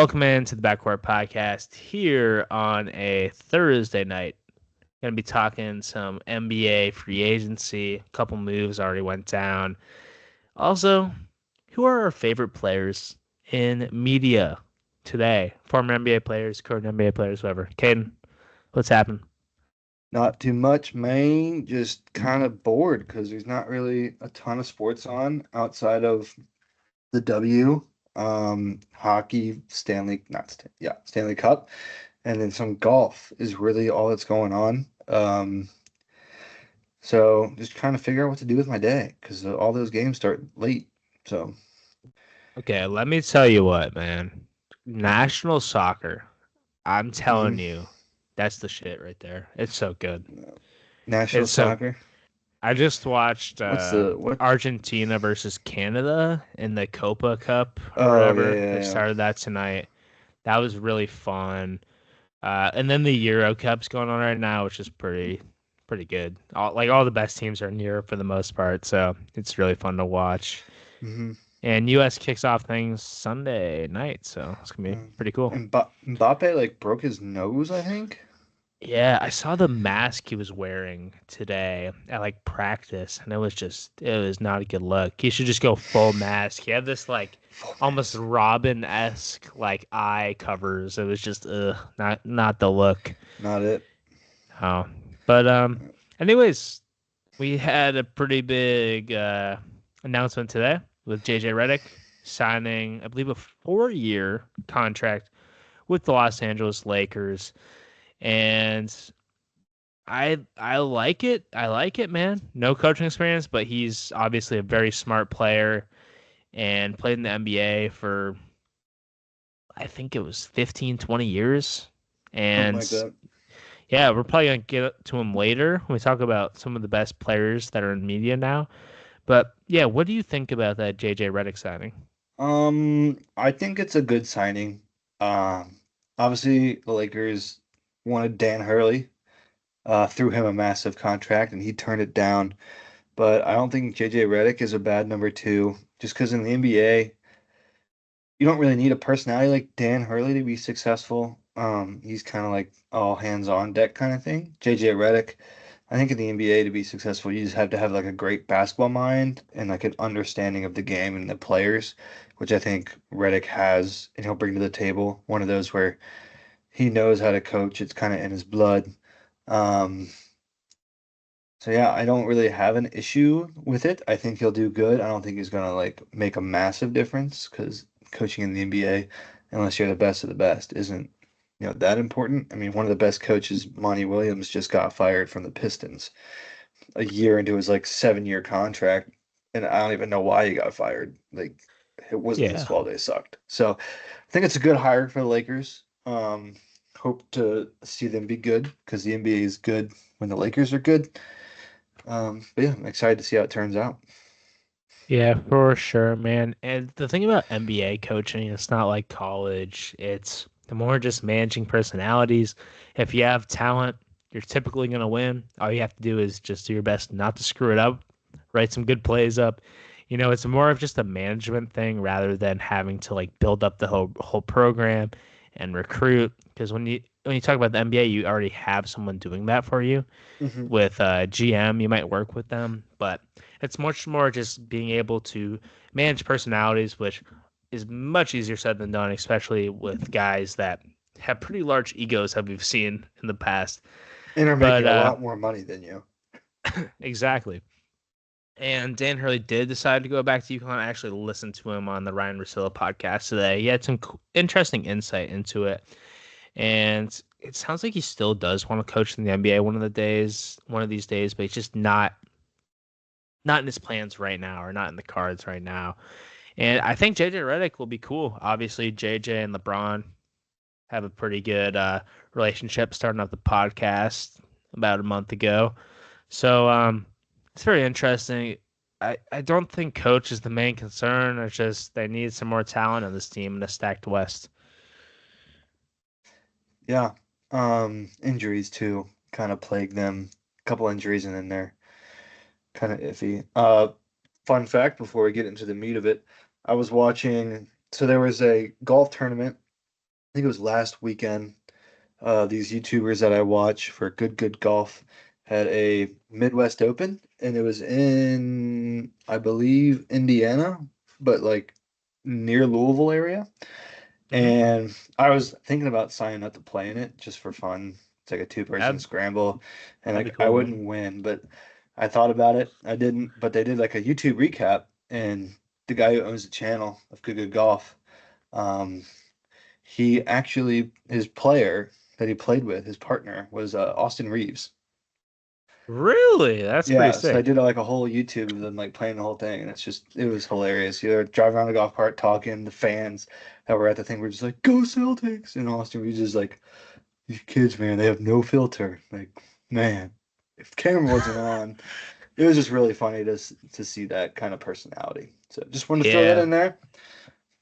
Welcome into the Backcourt podcast here on a Thursday night. Going to be talking some NBA free agency. A couple moves already went down. Also, who are our favorite players in media today? Former NBA players, current NBA players, whatever. Caden, what's happened? Not too much, man. Just kind of bored because there's not really a ton of sports on outside of the hockey, Stanley Cup, and then some golf is really all that's going on. So just trying to figure out what to do with my day because all those games start late. So, Okay, let me tell you what, man. National soccer. I'm telling mhm. you, that's the shit right there. It's so good. National It's so soccer. I just watched What's the what? Argentina versus Canada in the Copa Cup or Oh yeah, whatever. yeah, They yeah. started that tonight. That was really fun. And then the Euro Cup's going on right now, which is pretty good. All the best teams are in Europe for the most part, so it's really fun to watch. Mm-hmm. And US kicks off things Sunday night, so it's gonna be pretty cool. And Mbappe like broke his nose, I think. Yeah, I saw the mask he was wearing today at practice, and it was not a good look. He should just go full mask. He had this Full almost mask. Robin-esque eye covers. It was just not the look. Not it. Oh. But anyways, we had a pretty big announcement today with JJ Redick signing, I believe, a 4-year contract with the Los Angeles Lakers. And I like it. I like it, man. No coaching experience, but he's obviously a very smart player and played in the NBA for I think it was 15, 20 years. Something And like that. yeah, we're probably gonna get to him later when we talk about some of the best players that are in media now. But yeah, what do you think about that JJ Redick signing? I think it's a good signing. Um, Obviously the Lakers wanted Dan Hurley, threw him a massive contract and he turned it down. But I don't think JJ Redick is a bad number two, just because in the NBA you don't really need a personality like Dan Hurley to be successful. He's kind of like all hands on deck kind of thing. JJ Redick, I think in the NBA to be successful, you just have to have like a great basketball mind and like an understanding of the game and the players, which I think Redick has, and he'll bring to the table. One of those where he knows how to coach. It's kind of in his blood. Um, so yeah, I don't really have an issue with it. I think he'll do good. I don't think he's gonna like make a massive difference because coaching in the NBA, unless you're the best of the best, isn't that important. I mean, one of the best coaches, Monty Williams, just got fired from the Pistons a year into his like 7-year contract, and I don't even know why he got fired. Like it wasn't his Yeah. fault; they sucked. So I think it's a good hire for the Lakers. Hope to see them be good because the NBA is good when the Lakers are good. But yeah, I'm excited to see how it turns out. Yeah, for sure, man. And the thing about NBA coaching, it's not like college. It's the more just managing personalities. If you have talent, you're typically going to win. All you have to do is just do your best not to screw it up, write some good plays up. It's more of just a management thing rather than having to build up the whole program and recruit. Because when you talk about the NBA, you already have someone doing that for you Hmm. with GM, you might work with them, but it's much more just being able to manage personalities, which is much easier said than done, especially with guys that have pretty large egos, that we've seen in the past. And are But making a lot more money than you. exactly. And Dan Hurley did decide to go back to UConn. I actually listened to him on the Ryan Russillo podcast today. He had some interesting insight into it. And it sounds like he still does want to coach in the NBA one of these days, but he's just not in his plans right now or not in the cards right now. And I think JJ Redick will be cool. Obviously, JJ and LeBron have a pretty good relationship starting up the podcast about a month ago. So it's very interesting. I don't think coach is the main concern. It's just they need some more talent on this team in a stacked West. Yeah. Injuries too kind of plague them. A couple injuries and then they're kind of iffy. Fun fact before we get into the meat of it, I was watching, so there was a golf tournament think it was last weekend. These YouTubers that I watch for Good Golf had a Midwest Open, and it was in, I believe, Indiana, but like near Louisville area. Mm-hmm. And I was thinking about signing up to play in it just for fun. It's like a two-person That'd, scramble, and that'd be like I cool, man. wouldn't win, but I thought about it. I didn't, but they did like a YouTube recap, and the guy who owns the channel of Good Golf, um, he actually his player that he played with, his partner was Austin Reeves. Really? That's pretty Yeah, so I sick. did like a whole YouTube of them like playing the whole thing, and it was hilarious. You're driving around the golf cart talking, the fans that were at the thing were just like, "Go Celtics!" And Austin Reeves is like, "These kids, man, they have no filter." Like, man, if the camera wasn't on, it was just really funny to see that kind of personality. So just wanted to throw that Yeah. in there.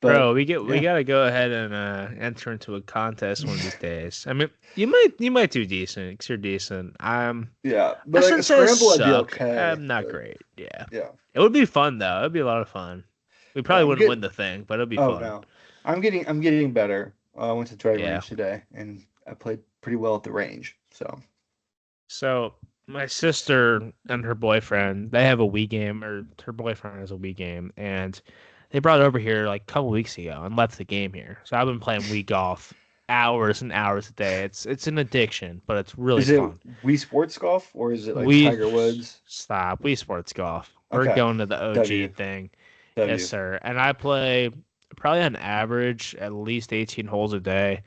But Bro, we yeah, gotta go ahead and enter into a contest one of these days. I mean, you might do decent because you're decent. yeah, I but like a shouldn't say I scramble, I'd be suck. okay. I'm not But great. Yeah, yeah, it would be fun though. It'd be a lot of fun. We yeah, probably wouldn't win the thing, but it'd be oh fun. no, I'm getting better. I went to the driving Yeah. range today, and I played pretty well at the range. So So my sister and her boyfriend, they have a Wii game, or her boyfriend has a Wii game, and they brought it over here like a couple weeks ago and left the game here. So I've been playing Wii golf hours and hours a day. It's an addiction, but it's really is it fun. Wii Sports Golf or is it like We Tiger Woods? stop. Wii Sports Golf. We're Okay, going to the OG W thing. Yes, W. sir. And I play probably on average at least 18 holes a day.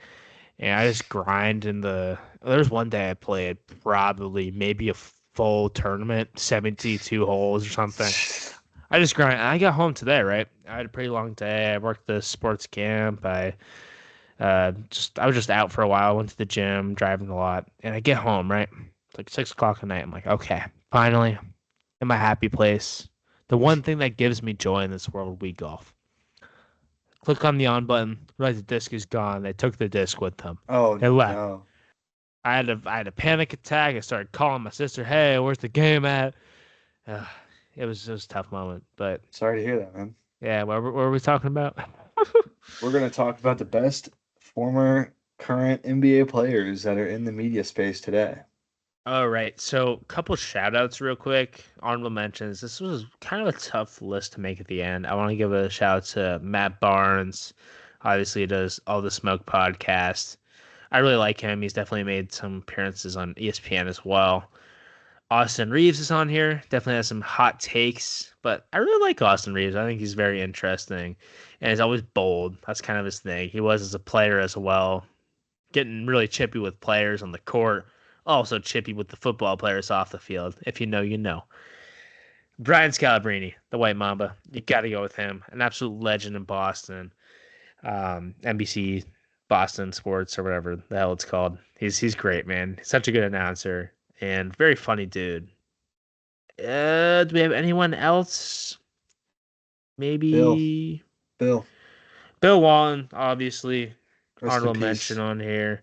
And I just grind in the. There's one day I played probably maybe a full tournament, 72 holes or something. I just grind. I got home today, right? I had a pretty long day. I worked the sports camp. I was just out for a while. Went to the gym, driving a lot, and I get home, right? It's like 6 o'clock at night. I'm like, okay, finally, in my happy place. The one thing that gives me joy in this world, we golf. Click on the on button. Realize the disc is gone. They took the disc with them. Oh They left. no. I had a panic attack. I started calling my sister. Hey, where's the game at? Uh, it was a tough moment, but Sorry to hear that, man. yeah. What were we talking about? We're gonna talk about the best former current NBA players that are in the media space today. All right. So, a couple shout outs real quick. Honorable mentions. This was kind of a tough list to make at the end. I want to give a shout out to Matt Barnes. Obviously, he does all the Smoke podcast. I really like him. He's definitely made some appearances on ESPN as well. Austin Reeves is on here. Definitely has some hot takes, but I really like Austin Reeves. I think he's very interesting and he's always bold. That's kind of his thing. He was as a player as well, getting really chippy with players on the court, also chippy with the football players off the field. If you know, you know. Brian Scalabrine, the White Mamba, you got to go with him. An absolute legend in Boston, NBC Boston Sports or whatever the hell it's called. He's great, man. He's such a good announcer and very funny dude. Do we have anyone else? Bill, Maybe Bill, Bill Walton, obviously. rest in Honorable mention peace. on here.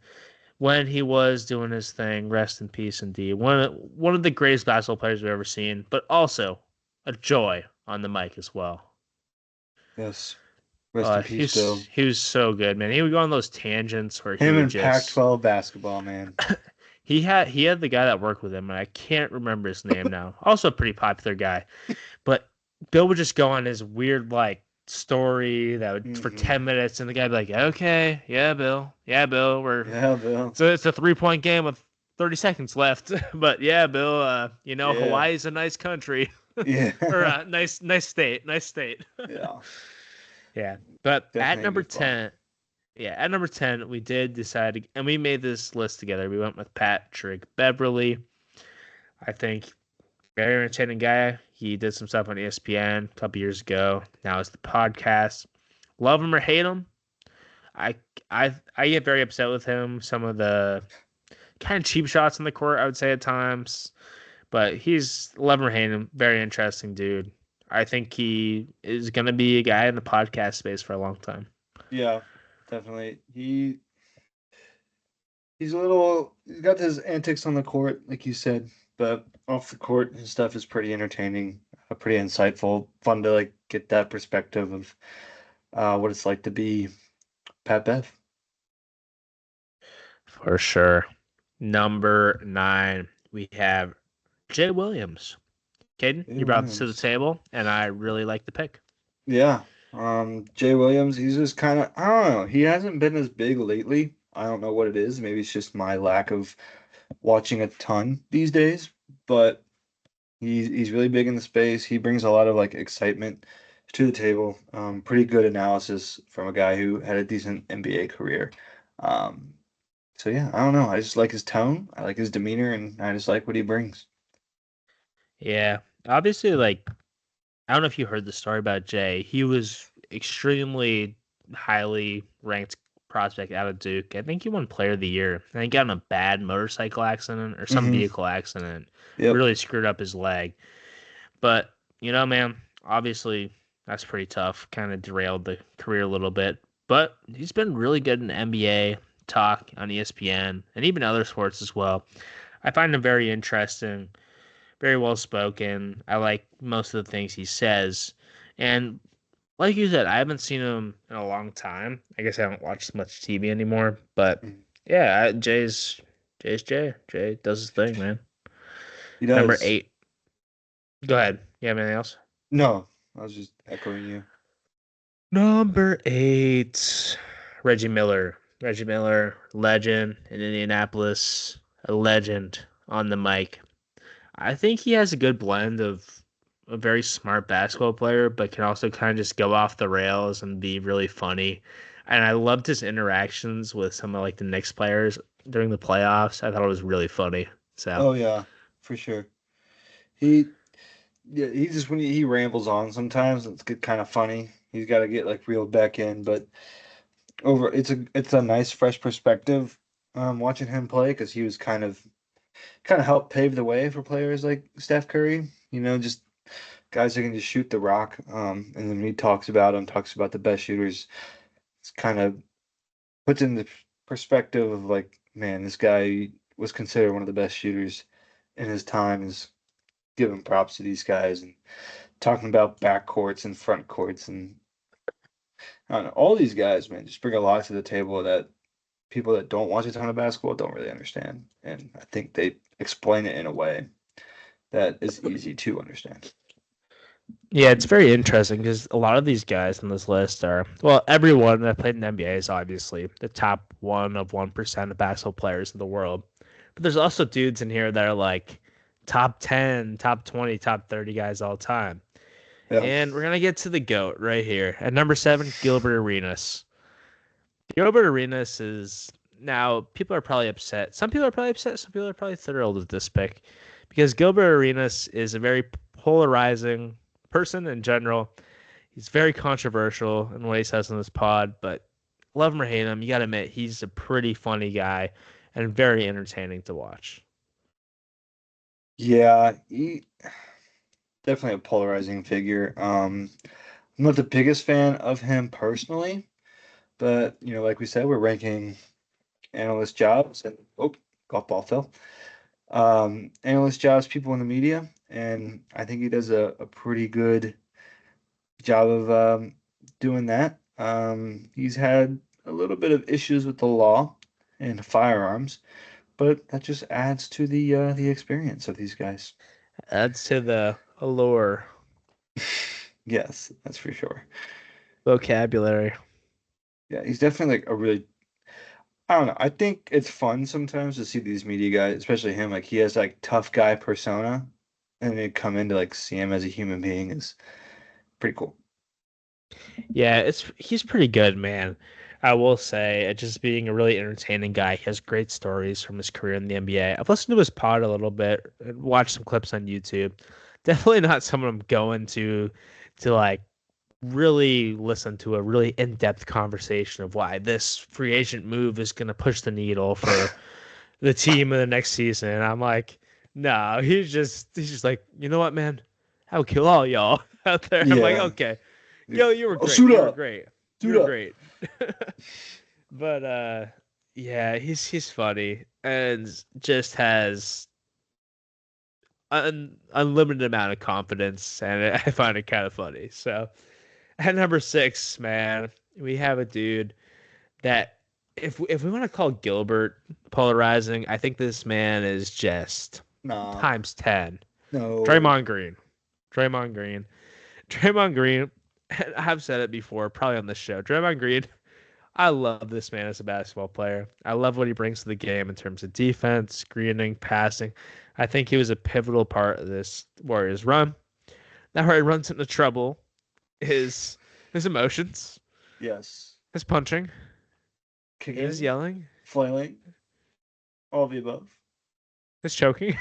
When he was doing his thing, rest in peace indeed. One of the greatest basketball players we've ever seen, but also a joy on the mic as well. Yes, rest in peace, Bill. He was so good, man. He would go on those tangents where he Him would and just Pac-12 basketball, man. he had the guy that worked with him, and I can't remember his name now. Also a pretty popular guy. But Bill would just go on his weird like story that would for Hmm. 10 minutes, and the guy would be like, "Okay, yeah, Bill, we're Yeah, Bill. so it's a 3 point game with 30 seconds left, but yeah, Bill, Yeah, Hawaii's a nice country yeah, or nice state." yeah. Yeah, but at Definitely number be fun. 10, yeah, at number 10, we did decide, and we made this list together. We went with Patrick Beverly. I think very entertaining guy. He did some stuff on ESPN a couple years ago. Now it's the podcast. Love him or hate him. I I get very upset with him. Some of the kind of cheap shots in the court, I would say at times. But he's love him or hate him. Very interesting dude. I think he is gonna be a guy in the podcast space for a long time. Yeah, definitely. He's got his antics on the court, like you said, but off the court, his stuff is pretty entertaining, pretty insightful, fun to like get that perspective of what it's like to be Pat Bev. For sure. Number 9, we have Jay Williams. Caden, Jay you brought this to the Williams. table, and I really like the pick. Yeah. Jay Williams, he's just kind of, I don't know. He hasn't been as big lately. I don't know what it is. Maybe it's just my lack of watching a ton these days, but he's really big in the space. He brings a lot of like excitement to the table. Pretty good analysis from a guy who had a decent NBA career. Um, so yeah, I don't know. I just like his tone. I like his demeanor, and I just like what he brings. Yeah. Obviously, like, I don't know if you heard the story about Jay. He was extremely highly ranked prospect out of Duke. I think he won Player of the Year. And he got in a bad motorcycle accident or some Hmm. vehicle accident. Yep. Really screwed up his leg. But, man, obviously that's pretty tough. Kind of derailed the career a little bit. But he's been really good in NBA talk on ESPN and even other sports as well. I find him very interesting, very well spoken. I like most of the things he says. And like you said, I haven't seen him in a long time. I guess I don't watch much TV anymore. But Mhm. yeah, Jay's Jay. Jay does his thing, man. He Number does. 8. Go ahead. You have anything else? No, I was just echoing you. Number 8. Reggie Miller. Reggie Miller, legend in Indianapolis, a legend on the mic. I think he has a good blend of a very smart basketball player, but can also kind of just go off the rails and be really funny. And I loved his interactions with some of like the Knicks players during the playoffs. I thought it was really funny. So Oh yeah, for sure. He Yeah, he just when he rambles on sometimes it's get kind of funny. He's got to get like reeled back in, but it's a nice fresh perspective watching him play because he was kind of helped pave the way for players like Steph Curry. Just guys that can just shoot the rock. And then when he talks about the best shooters. It's kind of puts in the perspective of like, man, this guy was considered one of the best shooters in his time. Is giving props to these guys and talking about backcourts and front courts and I don't know, all these guys, man, just bring a lot to the table that people that don't watch a ton of basketball don't really understand. And I think they explain it in a way that is easy to understand. yeah, it's very interesting because a lot of these guys on this list are, well, everyone that played in the NBA is obviously the top 1% of basketball players in the world. But there's also dudes in here that are like top 10, top 20, top 30 guys all time. Yeah. And we're going to get to the GOAT right here. At number 7, Gilbert Arenas. Gilbert Arenas is now, people are probably upset. Some people are probably upset. Some people are probably thrilled with this pick because Gilbert Arenas is a very polarizing person in general. He's very controversial in what he says in this pod, but love him or hate him, you got to admit he's a pretty funny guy and very entertaining to watch. Yeah, he definitely a polarizing figure. I'm not the biggest fan of him personally, but like we said, we're ranking analyst jobs and golf ball fell. Analyst jobs, people in the media, and I think he does a pretty good job of doing that. He's had a little bit of issues with the law and firearms, but that just adds to the experience of these guys. Adds to the allure Yes, that's for sure. vocabulary. Yeah, he's definitely like a really I don't know. I think it's fun sometimes to see these media guys, especially him. Like he has like tough guy persona, and they come in to like see him as a human being is pretty cool. Yeah, he's pretty good, man. I will say, just being a really entertaining guy. He has great stories from his career in the NBA. I've listened to his pod a little bit and watched some clips on YouTube. Definitely not someone I'm going to like really listen to a really in-depth conversation of why this free agent move is going to push the needle for the team in the next season. And I'm like, no, he's just like, you know what, man, I'll kill all y'all out there. I'm like, Yeah. okay, yo, you were Oh, great, suit you were up, great, you suit were up. great. But yeah, he's funny and just has unlimited amount of confidence, and I find it kind of funny. So at number 6, man, we have a dude that if we want to call Gilbert polarizing, I think this man is just Nah, times 10. no. Draymond Green. Draymond Green. Draymond Green. I've said it before, probably on this show. Draymond Green, I love this man as a basketball player. I love what he brings to the game in terms of defense, screening, passing. I think he was a pivotal part of this Warriors run. Now where he runs into trouble is his emotions, Yes. his punching, his Kicking, yelling, flailing, all of the above. his choking,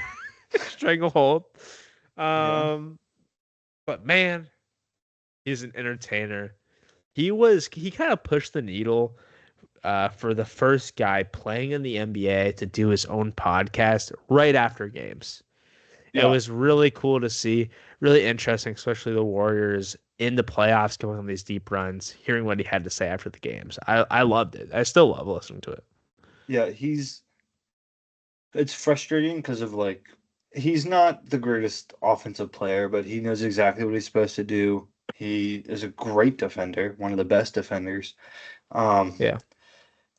stranglehold. Yeah. Um, but man, he's an entertainer. He kind of pushed the needle for the first guy playing in the NBA to do his own podcast right after games. It Yeah. was really cool to see, really interesting, especially the Warriors in the playoffs going on these deep runs, hearing what he had to say after the games. I loved it. I still love listening to it. Yeah. It's frustrating because of like, he's not the greatest offensive player, but he knows exactly what he's supposed to do. He is a great defender, one of the best defenders. Um, Yeah.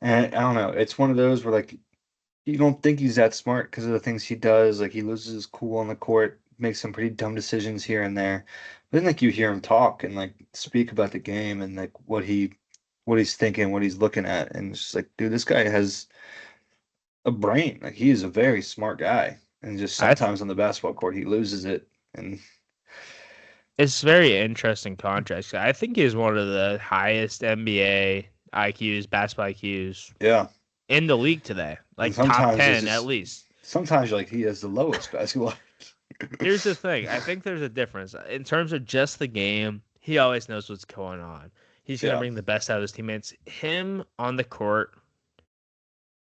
and I don't know, it's one of those where like you don't think he's that smart because of the things he does. Like he loses his cool on the court, makes some pretty dumb decisions here and there. But then like you hear him talk and like speak about the game and like what he's thinking, what he's looking at, and it's just like, dude, this guy has a brain. Like he is a very smart guy. And just I sometimes on the basketball court he loses it. And It's very interesting contrast. I think he's one of the highest NBA IQs, basketball IQs yeah. in the league today, And like top sometimes it's 10 at just least. sometimes like he has the lowest basketball. Here's the thing. I think there's a difference. In terms of just the game, he always knows what's going on. He's going to Yeah. bring the best out of his teammates. Him on the court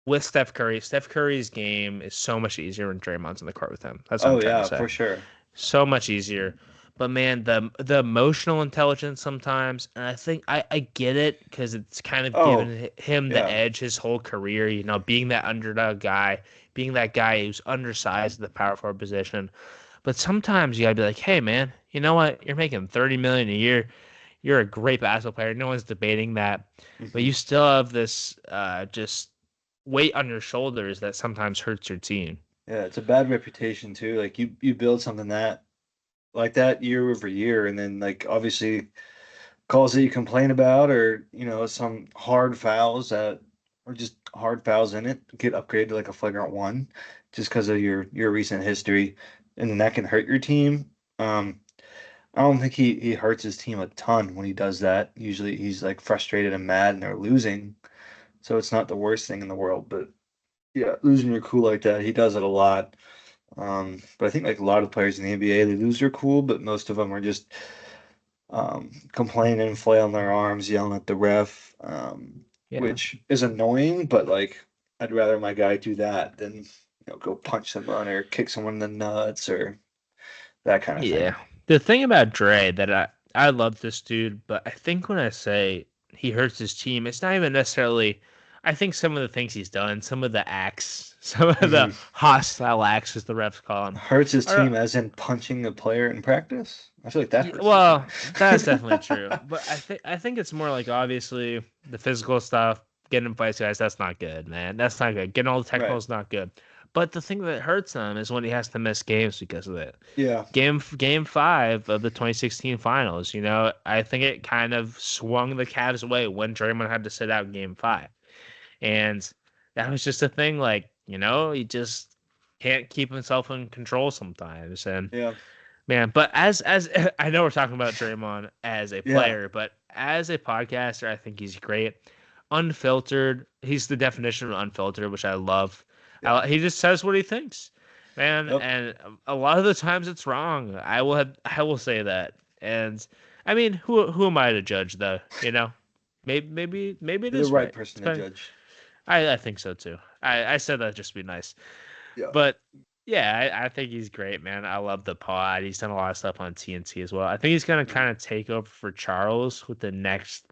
with Steph Curry. Steph Curry's game is so much easier when Draymond's on the court with him. That's what I'm Oh trying to yeah, say. for sure. So much easier. But man, the emotional intelligence sometimes, and I think I get it because it's kind of Oh, given him the yeah. edge his whole career. You know, being that underdog guy, being that guy who's undersized at the power forward position. But sometimes you gotta be like, hey man, you know what? You're making 30 million a year. You're a great basketball player. No one's debating that. But Mhm. you still have this just weight on your shoulders that sometimes hurts your team. Yeah, it's a bad reputation too. Like you build something that like that year over year, and then like obviously calls that you complain about, or some hard fouls that or just hard fouls in it get upgraded to like a flagrant one, just because of your recent history, and then that can hurt your team. I don't think he hurts his team a ton when he does that. Usually he's like frustrated and mad, and they're losing, so it's not the worst thing in the world. But yeah, losing your cool like that, he does it a lot. But I think like a lot of players in the NBA, they lose their cool, but most of them are just complaining, flailing their arms, yelling at the ref, Yeah. which is annoying. But like, I'd rather my guy do that than go punch someone or kick someone in the nuts or that kind of Yeah. thing. The thing about Dre that I love this dude, but I think when I say he hurts his team, it's not even necessarily I think some of the things he's done, some of the acts, some of the Hmm. hostile acts as the refs call them, Hurts his are team as in punching a player in practice. I feel like that yeah, hurts the team. well, that's definitely true. But I think it's more like obviously the physical stuff, getting in fights, guys. That's not good, man. That's not good. Getting all the technical Right. is not good. But the thing that hurts him is when he has to miss games because of it. Yeah. Game 5 of the 2016 finals. You know, I think it kind of swung the Cavs' way when Draymond had to sit out Game 5, and that was just a thing. Like he just can't keep himself in control sometimes, and Yeah. man, but as I know we're talking about Draymond as a Yeah. player, but as a podcaster, I think he's great. Unfiltered, he's the definition of unfiltered, which I love. Yeah. He just says what he thinks, man, Yep. and a lot of the times it's wrong. I will say that, and I mean, who am I to judge though? Maybe it You're the is right right. person to Depending, judge. I think so too. I said that just to be nice. Yeah. But yeah, I think he's great, man. I love the pod. He's done a lot of stuff on TNT as well. I think he's gonna Mhm. kind of take over for Charles with the next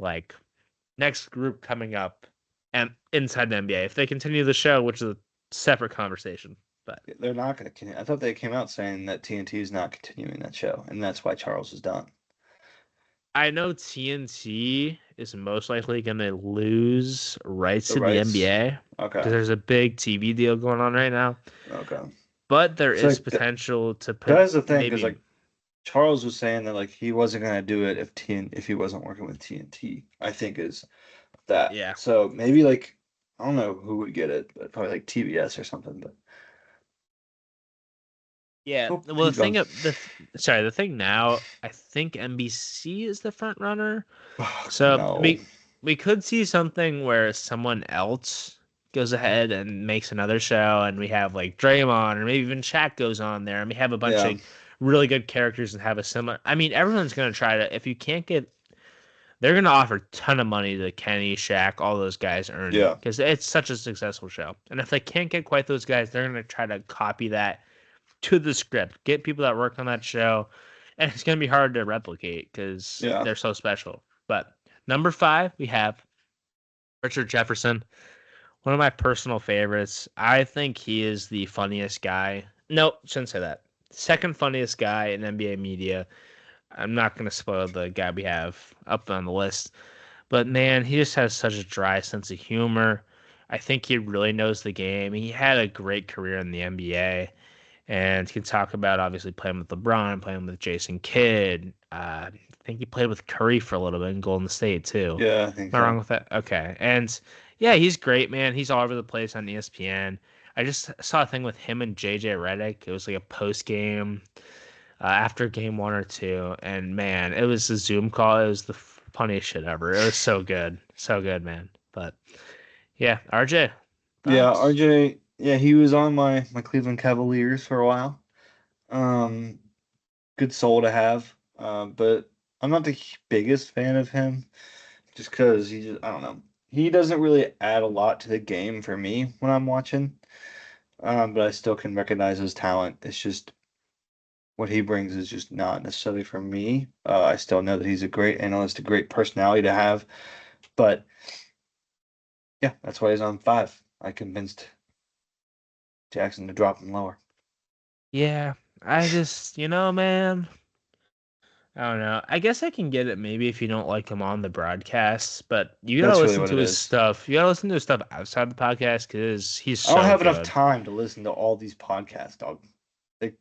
group coming up and inside the NBA if they continue the show, which is a separate conversation. But They're not going to continue. I thought they came out saying that TNT is not continuing that show, and that's why Charles is done. I know TNT. is most likely going to lose rights The to the rights. NBA because Okay. there's a big TV deal going on right now. Okay. But there So is like potential to that put is the thing, because maybe, like Charles was saying that like he wasn't gonna do it if he wasn't working with TNT. I think is that. yeah. So maybe like I don't know who would get it, but probably like TBS or something. But Yeah. oh, Well, he's gone. the thing now, I think NBC is the front runner. So No. we could see something where someone else goes ahead and makes another show, and we have like Draymond or maybe even Shaq goes on there, and we have a bunch Yeah. of really good characters and have a similar. I mean, everyone's gonna try to. If you can't get, they're gonna offer a ton of money to Kenny, Shaq, all those guys earn it Yeah. because it's such a successful show. And if they can't get quite those guys, they're gonna try to copy that to the script, get people that worked on that show, and it's gonna be hard to replicate because Yeah. they're so special. But number 5, we have Richard Jefferson, one of my personal favorites. I think he is the funniest guy. Nope, shouldn't say that. Second funniest guy in NBA media. I'm not going to spoil the guy we have up on the list, but man, he just has such a dry sense of humor. I think he really knows the game. He had a great career in the NBA and can talk about obviously playing with LeBron, playing with Jason Kidd. I think he played with Curry for a little bit in Golden State too. Yeah, I think Am I wrong so. with that? Okay. And yeah, he's great, man. He's all over the place on ESPN. I just saw a thing with him and JJ Redick. It was like a post game after game 1 or 2, and man, it was a Zoom call. It was the funniest shit ever. It was so good, man. But yeah, RJ, Yeah, thoughts? RJ. Yeah, he was on my Cleveland Cavaliers for a while. Um, Good soul to have. But I'm not the biggest fan of him, just because he just I don't know. He doesn't really add a lot to the game for me when I'm watching. But I still can recognize his talent. It's just what he brings is just not necessarily for me. I still know that he's a great analyst, a great personality to have. But yeah, that's why he's on 5. I convinced Jackson to drop him lower. Yeah, I just, man, I don't know. I guess I can get it maybe if you don't like him on the broadcasts, but you gotta That's really listen what to it his is. stuff. You gotta listen to his stuff outside the podcast because he's I don't so have enough good. time to listen to all these podcasts, dog. Like,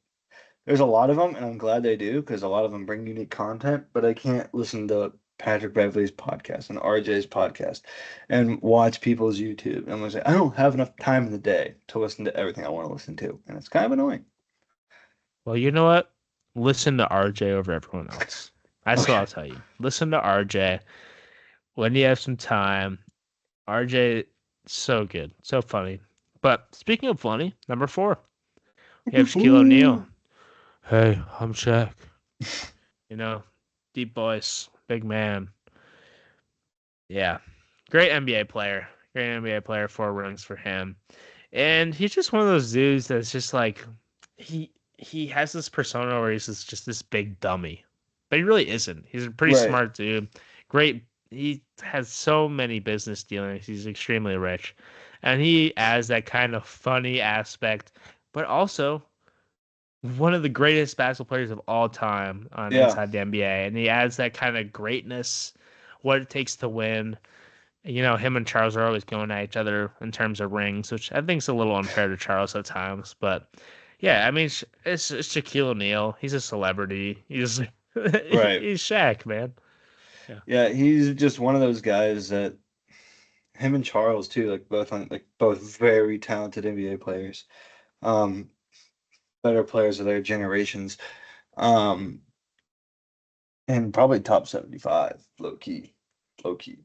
there's a lot of them, and I'm glad they do because a lot of them bring unique content. But I can't listen to Patrick Beverley's podcast and RJ's podcast and watch people's YouTube. And I'm gonna say I don't have enough time in the day to listen to everything I want to listen to, and it's kind of annoying. Well, you know what? Listen to RJ over everyone else. That's what Okay. I'll tell you. Listen to RJ when you have some time. RJ, so good, so funny. But speaking of funny, number 4, you have Shaquille O'Neal. Hey, I'm Shaq. You know, deep voice, big man. Yeah, great NBA player. Great NBA player. 4 rings for him. And he's just one of those dudes that's just like he has this persona where he's just this big dummy, but he really isn't. He's a pretty Right. smart dude. Great. He has so many business dealings. He's extremely rich, and he adds that kind of funny aspect, but also one of the greatest basketball players of all time on Yeah. inside the NBA, and he adds that kind of greatness, what it takes to win. Him and Charles are always going at each other in terms of rings, which I think is a little unfair to Charles at times. But yeah, I mean, it's Shaquille O'Neal. He's a celebrity. He's Right. he's Shaq, man. Yeah. Yeah. He's just one of those guys that him and Charles too, like both very talented NBA players. Um, Better players of their generations. Um, and probably top 75, low key, low key.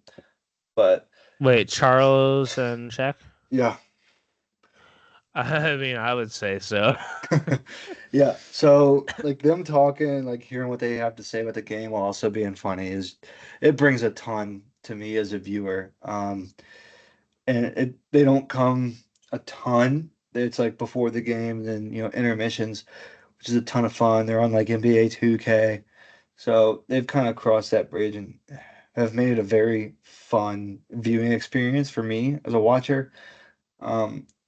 But Wait, Charles and Shaq? yeah, I mean, I would say so. yeah. So like them talking, like hearing what they have to say about the game while also being funny is it brings a ton to me as a viewer. And they don't come a ton. It's like before the game, then intermissions, which is a ton of fun. They're on like NBA 2K. So they've kind of crossed that bridge and have made it a very fun viewing experience for me as a watcher.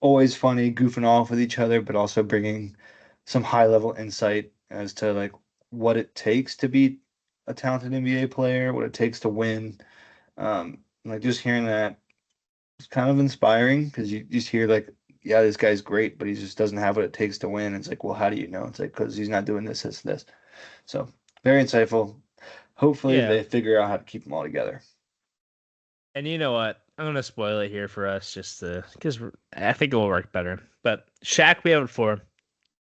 Always funny, goofing off with each other, but also bringing some high level insight as to like what it takes to be a talented NBA player, what it takes to win. Like just hearing that is kind of inspiring because you just hear like, yeah, this guy's great, but he just doesn't have what it takes to win. It's like, well, how do you know? It's like because he's not doing this, this, this. So very insightful. Hopefully Yeah. they figure out how to keep them all together. And you know what? I'm gonna spoil it here for us, just because I think it will work better. But Shaq we have at 4,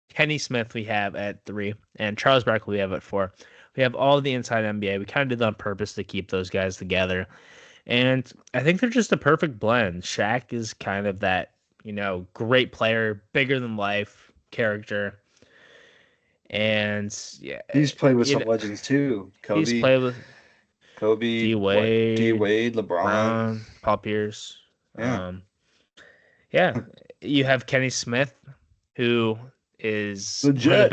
Kenny Smith we have at 3, and Charles Barkley we have at 4. We have all the inside NBA. We kind of did that on purpose to keep those guys together, and I think they're just a perfect blend. Shaq is kind of that great player, bigger than life character, and yeah, He's played with you some know, legends too. he's played with D What? D Wade, Wade, LeBron. Brown, Paul Pierce. Yeah, Yeah, you have Kenny Smith, who is legit.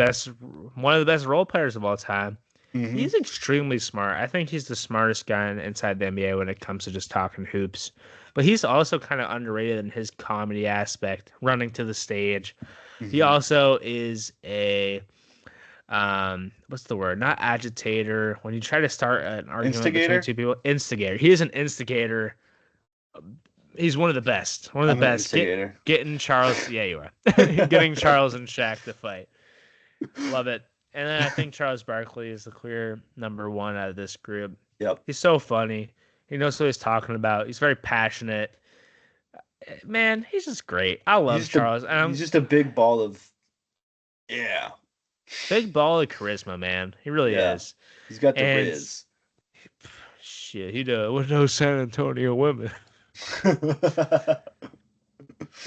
one of the best role players of all time. Hmm. He's extremely smart. I think he's the smartest guy inside the NBA when it comes to just talking hoops. But he's also kind of underrated in his comedy aspect, running to the stage. He Hmm. also is a what's the word? Not agitator. When you try to start an argument between Instigator. two people, instigator. He is an instigator. He's one of the best. One of the I'm an best. instigator. Getting Charles. Yeah, you are. Getting Charles and Shaq to fight. Love it. And then I think Charles Barkley is the clear number 1 out of this group. Yep. He's so funny. He knows what he's talking about. He's very passionate. Man, he's just great. I love Charles. And He's I'm just a big ball of yeah. big ball of charisma, man. He really Yeah. is. He's got the And Riz. shit, he does with no San Antonio women.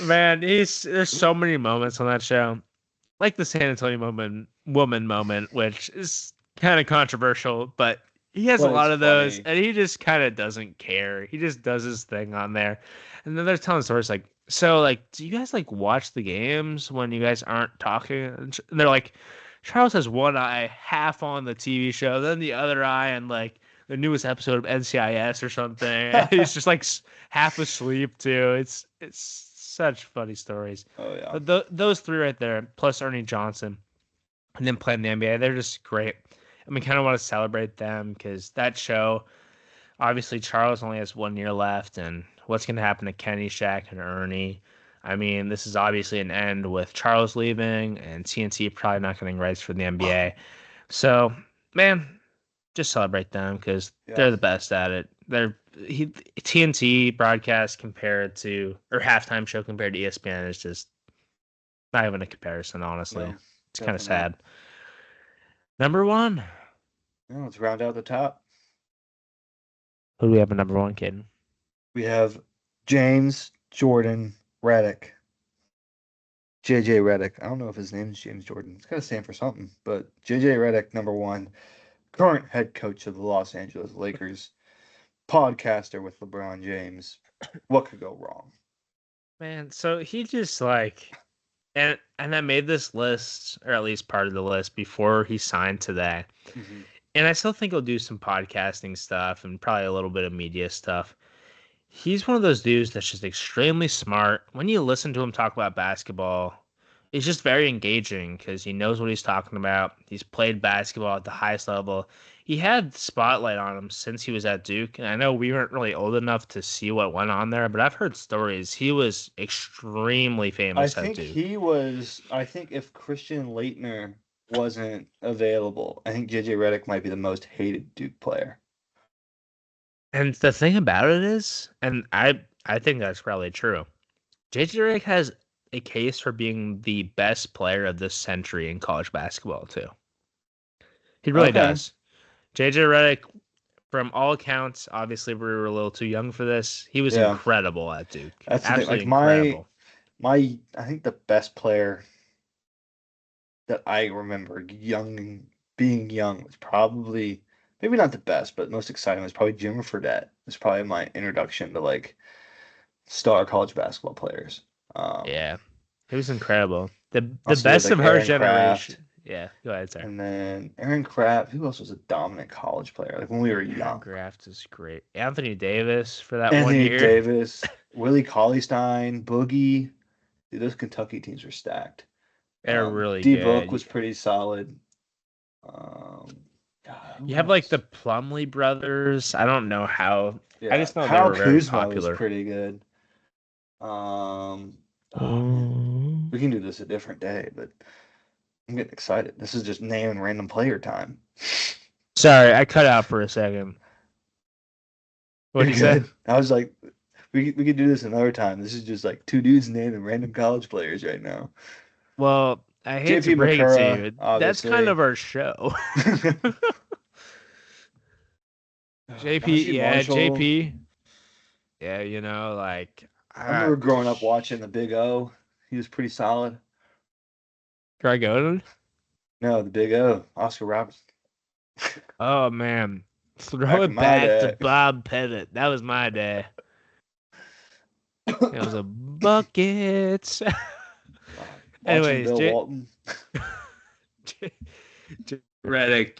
Man, there's so many moments on that show. Like the San Antonio woman moment, which is kind of controversial, but he has a But it's lot of those, funny. and he just kind of doesn't care. He just does his thing on there, and then they're telling stories like, so like, do you guys like watch the games when you guys aren't talking? And they're like, Charles has one eye half on the TV show, then the other eye and like the newest episode of NCIS or something. And he's just like half asleep too. It's such funny stories. Oh yeah. But those 3 right there, plus Ernie Johnson, and then playing the NBA, they're just great. And we kind of want to celebrate them because that show, obviously, Charles only has 1 year left, and what's going to happen to Kenny, Shaq, and Ernie? I mean, this is obviously an end with Charles leaving and TNT probably not getting rights for the NBA. So, man, just celebrate them because Yeah. they're the best at it. TNT broadcast compared to or halftime show compared to ESPN is just not even a comparison. Honestly, No, it's kind of definitely not. sad. Number 1, No, let's round out the top. who do we have a number 1, kid? We have James Jordan Redick. JJ Redick. I don't know if his name is James Jordan. It's got to stand for something. But JJ Redick, number 1, current head coach of the Los Angeles Lakers, podcaster with LeBron James. What could go wrong? Man, so he just like and I made this list or at least part of the list before he signed today. Hmm. And I still think he'll do some podcasting stuff and probably a little bit of media stuff. He's one of those dudes that's just extremely smart. When you listen to him talk about basketball, it's just very engaging because he knows what he's talking about. He's played basketball at the highest level. He had spotlight on him since he was at Duke, and I know we weren't really old enough to see what went on there, but I've heard stories. He was extremely famous at Duke. I think if Christian Laettner wasn't available, I think JJ Redick might be the most hated Duke player. And the thing about it is, and I think that's probably true. JJ Redick has a case for being the best player of this century in college basketball too. He really Okay. does. JJ Redick, from all accounts, obviously we were a little too young for this. He was Yeah. incredible at Duke. That's the thing. Absolutely Like incredible. I think the best player that I remember being young was probably maybe not the best, but most exciting was probably Jim Fredette. It was probably my introduction to like star college basketball players. Yeah. He was incredible. The Also you had best like of our Aaron Kraft, generation. Yeah, go ahead, sir. and then Aaron Kraft. Who else was a dominant college player? Like when we were Aaron young. Graft is great. Anthony Davis for that one Anthony year. Davis, Willie Cauley-Stein, Boogie. Dude, those Kentucky teams were stacked. They're really D Book good. was pretty solid. Um, God, You Who have like the else? Plumlee brothers. I don't know how. I Yeah, just know they Kyle were very Kuzma was popular. pretty good. Oh man, Mm. we can do this a different day, but I'm getting excited. This is just naming random player time. Sorry, I cut out for a second. You're What'd you say? good. I was like, we could do this another time. This is just like two dudes naming random college players right now. Well, I hate to JP break it to McCurra, you. That's kind obviously. of our show. JP, Najee yeah, Marshall. JP. Yeah, I uh, remember growing up watching the Big O. He was pretty solid. Greg Oden. No, the Big O, Oscar Robertson. Oh man, throw Back in it my back to day. Bob Pettit. That was my day. It was a bucket. Watching Anyways, Bill Walton. J- Redick,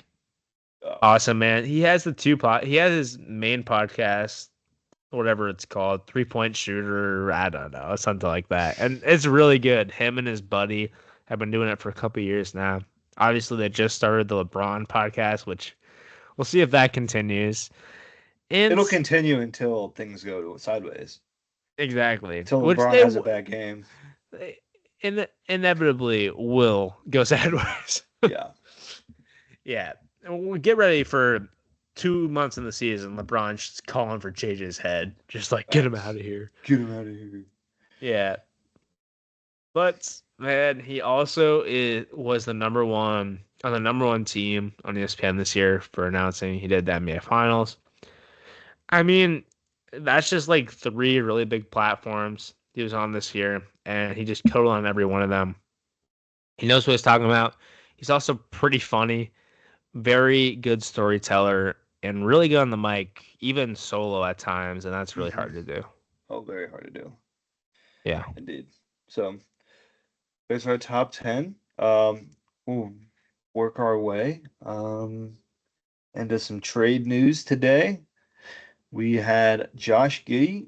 Oh, awesome man. He has he has his main podcast, whatever it's called, 3 Point Shooter. I don't know, something like that, and it's really good. Him and his buddy have been doing it for a couple years now. Obviously, they just started the LeBron podcast, which we'll see if that continues. And it'll continue until things go sideways. exactly, Until which LeBron has a bad game. they inevitably will go sideways. Yeah. Yeah, and we get ready for 2 months in the season. LeBron's just calling for JJ's head, just like get him out of here. Get him out of here. Yeah, but man, he also was the number one on the number one team on ESPN this year for announcing he did the NBA Finals. I mean, that's just like three really big platforms he was on this year, and he just killed on every one of them. He knows what he's talking about. He's also pretty funny, very good storyteller, and really good on the mic, even solo at times, and that's really hard to do. Oh, very hard to do. Yeah. Indeed. So there's our top 10. We'll work our way into some trade news today. We had Josh Giddey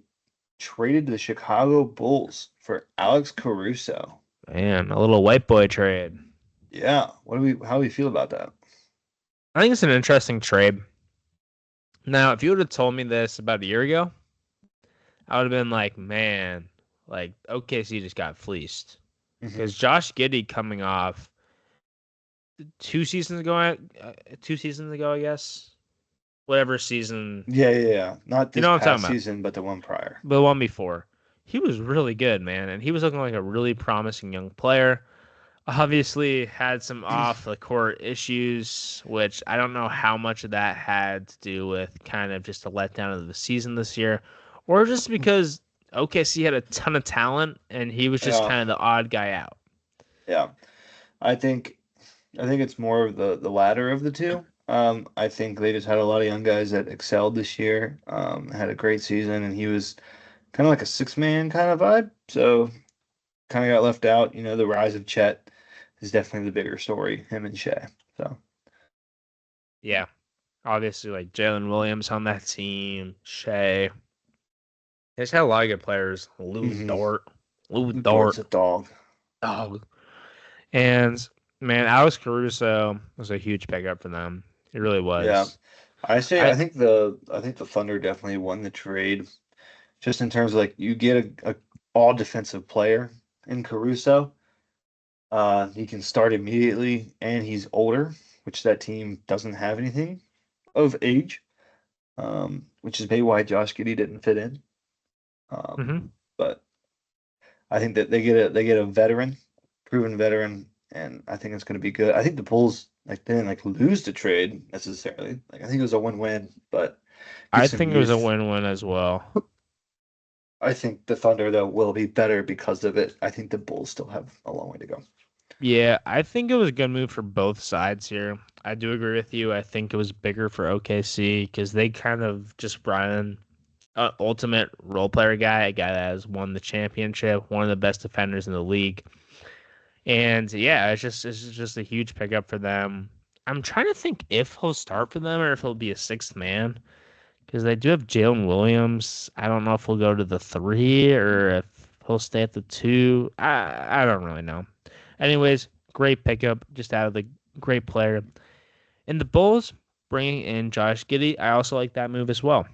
traded to the Chicago Bulls for Alex Caruso. Man, a little white boy trade. Yeah, how do we feel about that? I think it's an interesting trade. Now, if you would have told me this about a year ago, I would have been like, man, like OKC just got fleeced. Mhm. Because Josh Giddey coming off 2 seasons ago, I guess. Whatever season, Yeah. Not you this know what I'm talking past about. season, but the one prior. The one before. He was really good, man, and he was looking like a really promising young player. Obviously had some off the court issues, which I don't know how much of that had to do with kind of just a letdown of the season this year, or just because OKC had a ton of talent and he was just Yeah, kind of the odd guy out. yeah. I think it's more of the latter of the two. I think they just had a lot of young guys that excelled this year. Had a great season, and he was kind of like a six-man kind of vibe. So kind of got left out. You know, the rise of Chet is definitely the bigger story, him and Shea. So Yeah, obviously like Jalen Williams on that team, Shea. They just had a lot of good players. mhm. Lou Dort's Dort, a dog. oh, and man, Alex Caruso was a huge pickup for them. It really Yeah, was. I I think the Thunder definitely won the trade, just in terms of like you get a all defensive player in Caruso. He can start immediately, and he's older, which that team doesn't have anything of age, which is maybe why Josh Giddey didn't fit in. mm-hmm. But I think that they get a veteran, proven veteran, and I think it's going to be good. I think the Bulls like they didn't like lose the trade necessarily. Like I think it was a win-win, but get I some think it was a youth. win-win as well. I think the Thunder though will be better because of it. I think the Bulls still have a long way to go. Yeah, I think it was a good move for both sides here. I do agree with you. I think it was bigger for OKC because they kind of just brought in an ultimate role player guy, a guy that has won the championship, one of the best defenders in the league. And yeah, it's just a huge pickup for them. I'm trying to think if he'll start for them or if he'll be a sixth man because they do have Jalen Williams. I don't know if he'll go to the three or if he'll stay at the two. I don't really know. Anyways, great pickup, just out of the great player. And the Bulls, bringing in Josh Giddey, I also like that move as well.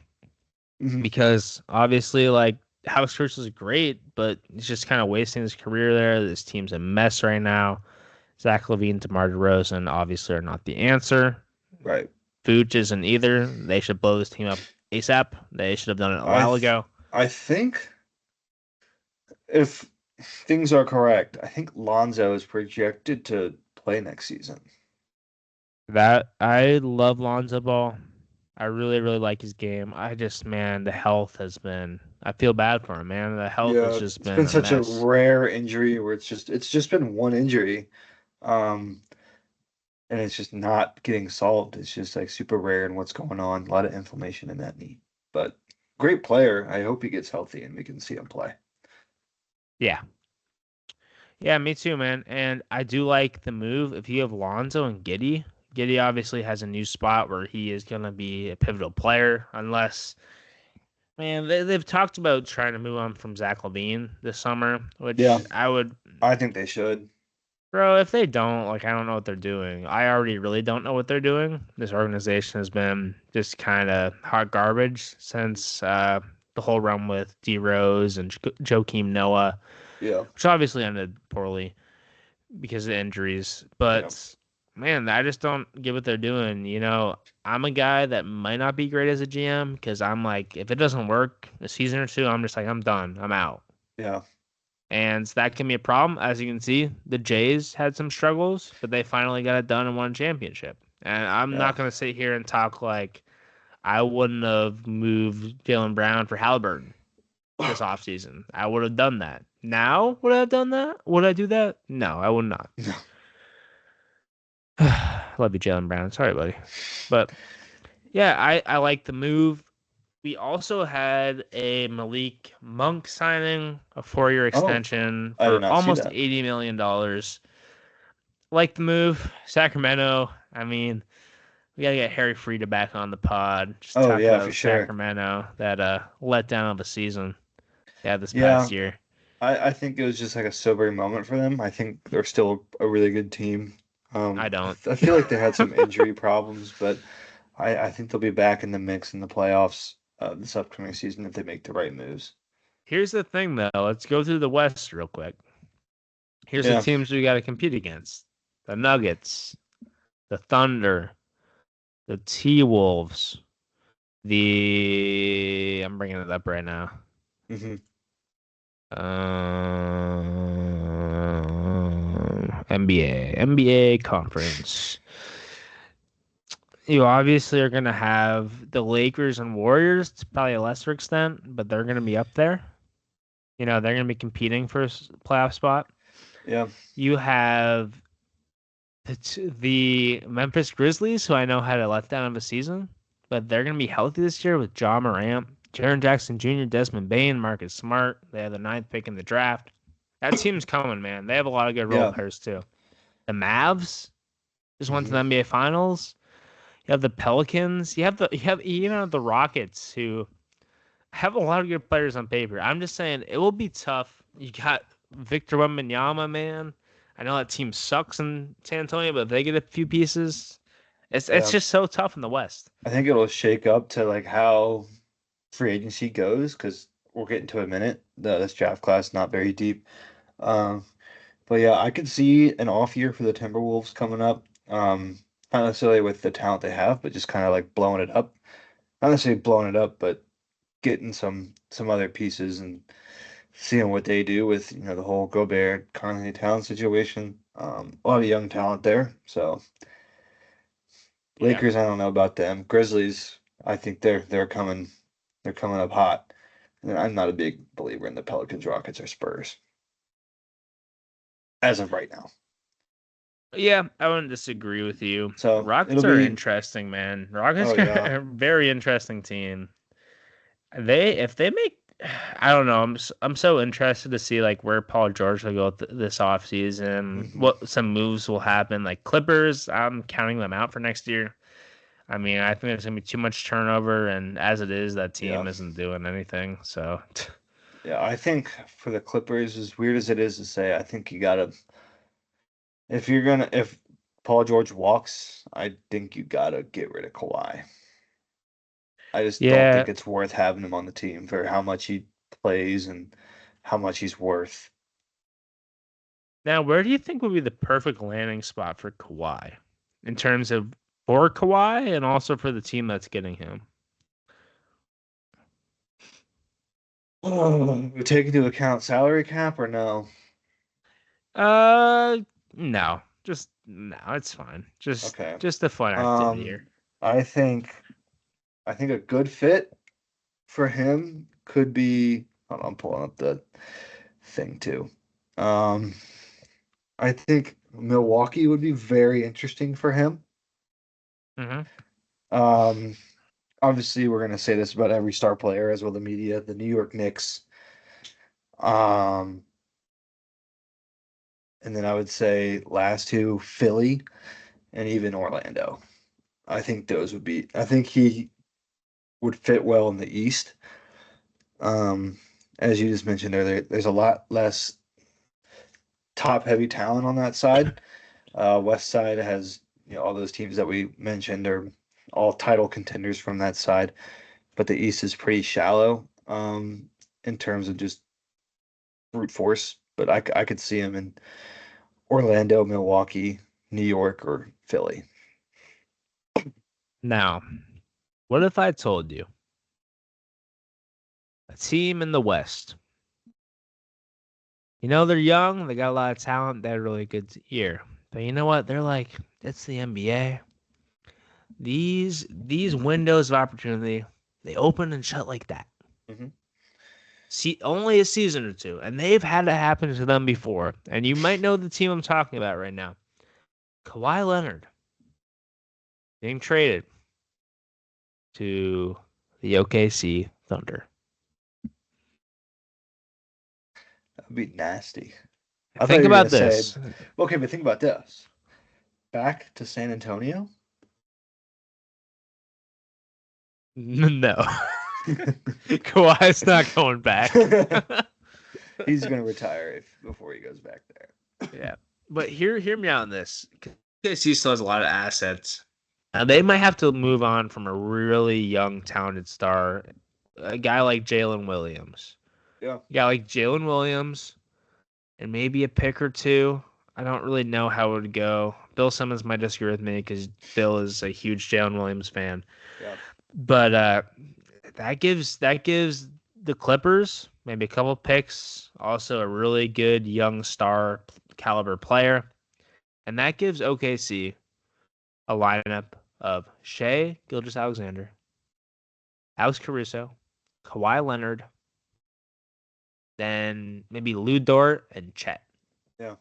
Hmm. Because obviously, like, House Church is great, but he's just kind of wasting his career there. This team's a mess right now. Zach LaVine, DeMar DeRozan obviously are not the answer. Right. Vooch isn't either. They should blow this team up ASAP. They should have done it a I while th ago. I think if things are correct, I think Lonzo is projected to play next season. That I love Lonzo Ball. I really, really like his game. I just, man, the health has been. I feel bad for him, man. The health has Yeah, just it's been been a such a mess. rare injury where it's just been one injury. Um, and it's just not getting solved. It's just like super rare and what's going on. A lot of inflammation in that knee. But great player. I hope he gets healthy and we can see him play. Yeah, yeah, me too, man. And I do like the move. If you have Lonzo and Giddy, Giddy obviously has a new spot where he is gonna be a pivotal player, unless. Man, they've talked about trying to move on from Zach LaVine this summer, Yeah, which I would. I think they should. Bro, if they don't, like, I don't know what they're doing. I already really don't know what they're doing. This organization has been just kind of hot garbage since the whole run with D Rose and Joakim Noah, Yeah, which obviously ended poorly because of injuries. yeah, But man, I just don't get what they're doing. I'm a guy that might not be great as a GM because I'm like, if it doesn't work a season or two, I'm just like, I'm done. I'm out. yeah, And that can be a problem. As you can see, the Jays had some struggles, but they finally got it done and won a championship. And I'm yeah. not going to sit here and talk like I wouldn't have moved Jalen Brown for Halliburton this offseason. I would have done that. Now, would I have done that? Would I do that? No, I would not. No. Love you, Jalen Brown. Sorry, buddy. But yeah, I like the move. We also had a Malik Monk signing, a 4-year Oh, extension I did for not see almost that. $80 million. Like the move. Sacramento, I mean, we gotta get Harry Frieda back on the pod. Just Oh talk yeah, for about sure. Sacramento, that letdown of a season they had this past Yeah, year. I think it was just like a sobering moment for them. I think they're still a really good team. I don't. I feel like they had some injury problems, but I think they'll be back in the mix in the playoffs this upcoming season if they make the right moves. Here's the thing, though. Let's go through the West real quick. Here's the Yeah. teams we got to compete against: the Nuggets, the Thunder, the T Wolves, the. I'm bringing it up right now. Hmm. NBA conference. You obviously are going to have the Lakers and Warriors to probably a lesser extent, but they're going to be up there. They're going to be competing for a playoff spot. Yeah. You have the Memphis Grizzlies, who I know had a letdown of a season, but they're going to be healthy this year with Ja Morant, Jaren Jackson Jr., Desmond Bane, Marcus Smart. They have the ninth pick in the draft. That team's coming, man. They have a lot of good role Yeah. players too. The Mavs just went to Hmm. the NBA Finals. You have the Pelicans. You have the Rockets, who have a lot of good players on paper. I'm just saying it will be tough. You got Victor Wembanyama, man. I know that team sucks in San Antonio, but if they get a few pieces, it's Yeah. just so tough in the West. I think it'll shake up to like how free agency goes because we'll get into a minute. This draft class not very deep. Um, but yeah, I could see an off year for the Timberwolves coming up. Not necessarily with the talent they have, but just kind of like blowing it up. Not necessarily blowing it up, but getting some other pieces and seeing what they do with the whole Gobert Carney Town situation. A lot of young talent there. So Yeah. Lakers, I don't know about them. Grizzlies, I think they're coming up hot. And I'm not a big believer in the Pelicans, Rockets, or Spurs as of right now. Yeah, I wouldn't disagree with you. So it'll Rockets are be interesting, man. Rockets oh yeah. are a very interesting team. If they make, I don't know. I'm so interested to see like where Paul George will go this offseason, Hmm. what some moves will happen. Like Clippers, I'm counting them out for next year. I mean, I think there's gonna be too much turnover, and as it is, that Yeah. team isn't doing anything. So, Yeah, I think for the Clippers, as weird as it is to say, I think you gotta if Paul George walks, I think you gotta get rid of Kawhi. I just don't Yeah. think it's worth having him on the team for how much he plays and how much he's worth. Now, where do you think would be the perfect landing spot for Kawhi in terms of for Kawhi and also for the team that's getting him? We take into account salary cap or no? Uh, no, just no, it's fine. Okay. Just a fun activity Um, here. I think a good fit for him could be. Hold on, I'm pulling up the thing too. Um, I think Milwaukee would be very interesting for him. Mm-hmm. Um, Obviously, we're gonna say this about every star player as well the media. The New York Knicks. Um, and then I would say last two, Philly and even Orlando. I think those would be. I think he would fit well in the East. Um, as you just mentioned earlier, there's a lot less top heavy talent on that side. West side has all those teams that we mentioned are all title contenders from that side, but the East is pretty shallow in terms of just brute force. But I could see him in Orlando, Milwaukee, New York, or Philly. Now, what if I told you a team in the West? You know they're young, they got a lot of talent, they had a really good year. But you know what? They're like, it's the NBA. These windows of opportunity, they open and shut like that. Mm-hmm. See, only a season or two, and they've had it happen to them before. And you might know the team I'm talking about right now. Kawhi Leonard being traded to the OKC Thunder. That would be nasty. I thought Think you were gonna about say, this. okay, but think about this. Back to San Antonio. No. Kawhi's not going back. He's gonna retire before he goes back there. Yeah. But hear me out on this. KC still has a lot of assets. They might have to move on from a really young, talented star, a guy like Jalen Williams. Yeah. A guy like Jalen Williams and maybe a pick or two. I don't really know how it would go. Bill Simmons might disagree with me because Bill is a huge Jalen Williams fan. Yeah. But that gives the Clippers maybe a couple picks, also a really good young star caliber player, and that gives OKC a lineup of Shea Gilgeous-Alexander, Alex Caruso, Kawhi Leonard, then maybe Lou Dort and Chet. Yeah.